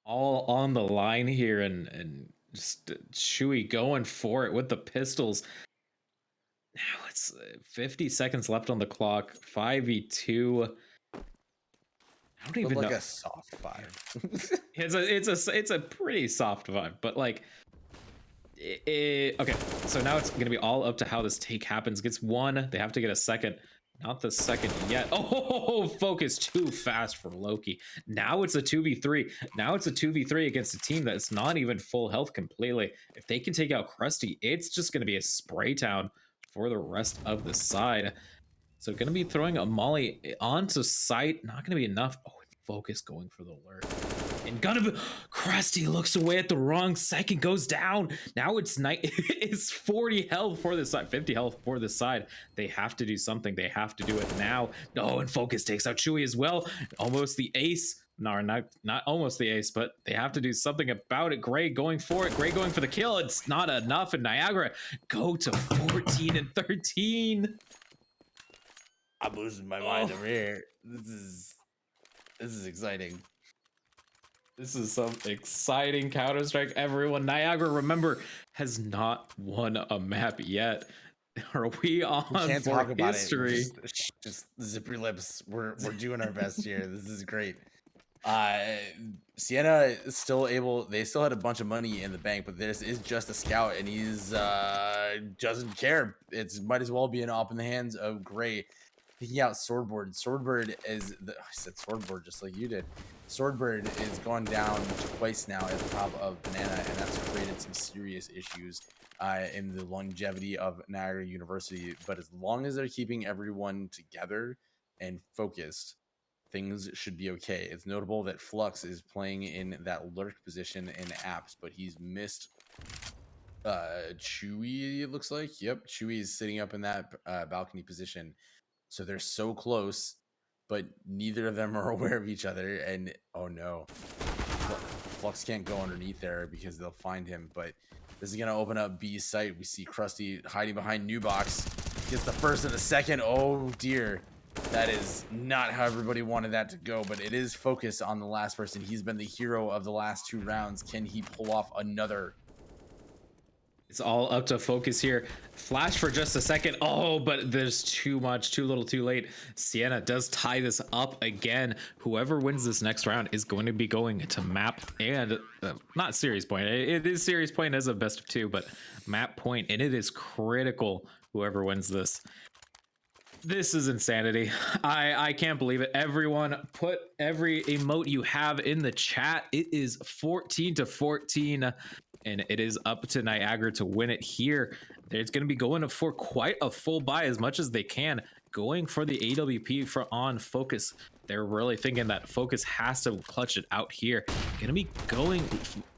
B: all on the line here, and just Chewy going for it with the pistols. Now it's 50 seconds left on the clock. 5v2. I don't even know.
C: Like a soft 5.
B: it's a pretty soft vibe, but like. Okay, so now it's gonna be all up to how this take happens. Gets one, they have to get a second. Not the second yet. Oh, Focus too fast for Loki. Now it's a 2v3. Now it's a 2v3 against a team that's not even full health completely. If they can take out Krusty, it's just gonna be a spray town for the rest of the side. So gonna be throwing a molly onto site. Not gonna be enough. Oh, Focus going for the lurk. And gonna be, Krusty looks away at the wrong second, goes down. Now it's it's 40 health for this side, 50 health for this side. They have to do something. They have to do it now. No, and Focus takes out Chewy as well. Almost the ace. No, not almost the ace, but they have to do something about it. Gray going for it. Gray going for the kill. It's not enough, and Niagara go to 14 and 13.
C: I'm losing my mind over here. This is exciting.
B: This is some exciting Counter-Strike, everyone. Niagara, remember, has not won a map yet. Are we on
C: can't
B: for
C: talk about
B: history?
C: It. Just zip your lips. We're doing our best here. This is great. Siena is still able. They still had a bunch of money in the bank, but this is just a scout, and he's doesn't care. It's might as well be an op in the hands of Gray. Picking out Swordbird. Swordbird is I said Swordbird just like you did. Swordbird is gone down twice now at the top of Banana, and that's created some serious issues in the longevity of Niagara University. But as long as they're keeping everyone together and focused, things should be okay. It's notable that Flux is playing in that lurk position in apps, but he's missed Chewy, it looks like. Yep, Chewy is sitting up in that balcony position. So they're so close, but neither of them are aware of each other. And oh no, Flux can't go underneath there because they'll find him. But this is going to open up B's site. We see Krusty hiding behind New Box. Gets the first and the second. Oh dear. That is not how everybody wanted that to go, but it is focused on the last person. He's been the hero of the last 2 rounds. Can he pull off another?
B: It's all up to focus here. Flash for just a second. Oh, but there's too much, too little, too late. Siena does tie this up again. Whoever wins this next round is going to be going to map and not series point. It is series point as a best of 2, but map point, and it is critical whoever wins this. This is insanity. I can't believe it. Everyone put every emote you have in the chat. It is 14-14. And it is up to Niagara to win it here. It's going to be going for quite a full buy as much as they can, going for the AWP for on Focus. They're really thinking that Focus has to clutch it out here. Going to be going.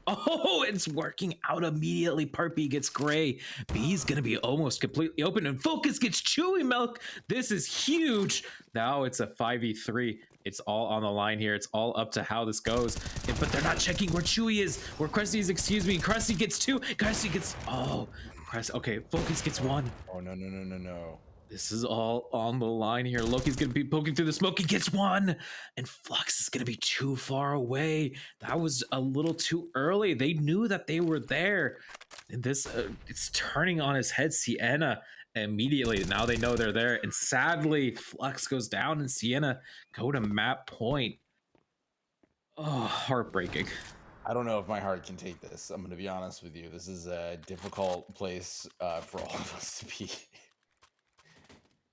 B: Oh, it's working out immediately. Part B gets gray. B's going to be almost completely open, and Focus gets Chewy Milk. This is huge. Now it's a 5v3. It's all on the line here. It's all up to how this goes. But they're not checking where Chewy is, where Krusty is, excuse me. Krusty gets 2. Krusty gets, oh, Krusty, okay, Focus gets 1.
C: Oh, no.
B: This is all on the line here. Loki's going to be poking through the smoke. He gets 1. And Flux is going to be too far away. That was a little too early. They knew that they were there. And this, it's turning on his head. Siena immediately. Now they know they're there. And sadly, Flux goes down and Siena go to map point. Oh, heartbreaking.
C: I don't know if my heart can take this. I'm going to be honest with you. This is a difficult place for all of us to be.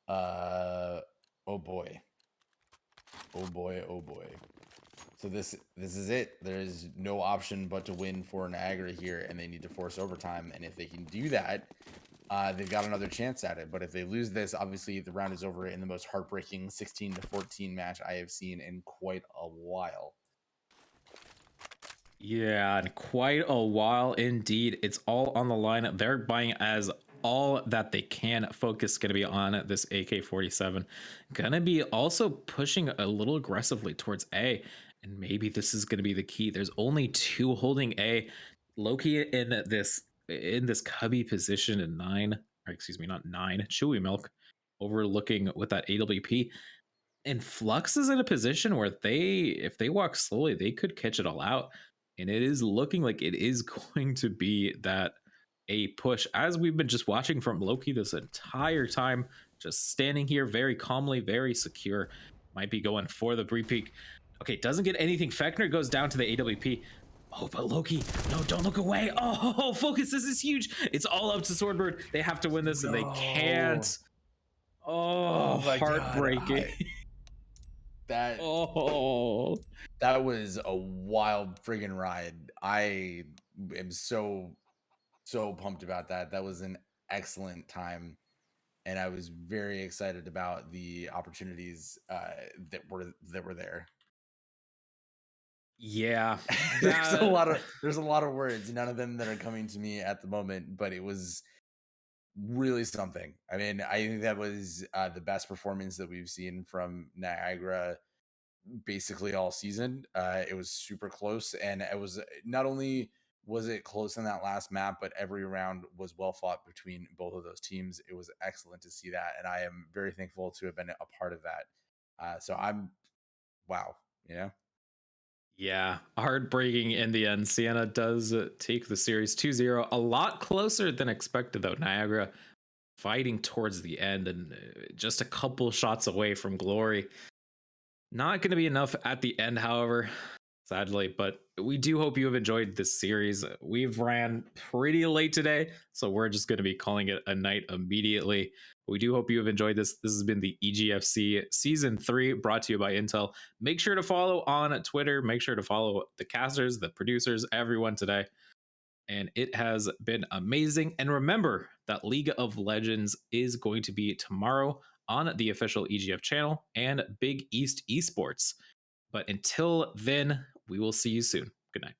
C: Oh boy. So this is it. There's no option but to win for Niagara here, and they need to force overtime. And if they can do that, they've got another chance at it. But if they lose this, obviously the round is over in the most heartbreaking 16-14 match I have seen in quite a while.
B: Yeah, and quite a while indeed. It's all on the line. They're buying as all that they can. Focus going to be on this AK-47. Gonna be also pushing a little aggressively towards A, and maybe this is going to be the key. There's only 2 holding A. Loki in this cubby position in 9, or excuse me, not 9. Chewy Milk overlooking with that AWP. And Flux is in a position where if they walk slowly, they could catch it all out. And it is looking like it is going to be that a push, as we've been just watching from Loki this entire time, just standing here very calmly, very secure. Might be going for the repeat. Okay, doesn't get anything. Fechner goes down to the AWP. Oh, but Loki, no, don't look away. Oh, Focus, this is huge. It's all up to Swordbird. They have to win this, and they can't. Oh, heartbreaking.
C: That was a wild friggin' ride. I am so pumped about that. That was an excellent time, and I was very excited about the opportunities that were there.
B: Yeah,
C: there's a lot of words, none of them that are coming to me at the moment, but it was really something. I mean, I think that was the best performance that we've seen from Niagara basically all season. It was super close, and it was not only was it close in that last map, but every round was well fought between both of those teams. It was excellent to see that, and I am very thankful to have been a part of that. So I'm wow, you know.
B: Yeah, heartbreaking in the end. Siena does take the series 2-0, a lot closer than expected though. Niagara fighting towards the end and just a couple shots away from glory. Not going to be enough at the end, however, sadly, but we do hope you have enjoyed this series. We've ran pretty late today, so we're just going to be calling it a night immediately. We do hope you have enjoyed this. This has been the EGFC Season 3 brought to you by Intel. Make sure to follow on Twitter. Make sure to follow the casters, the producers, everyone today. and it has been amazing. And remember that League of Legends is going to be tomorrow on the official EGF channel and Big East Esports. But until then, we will see you soon. Good night.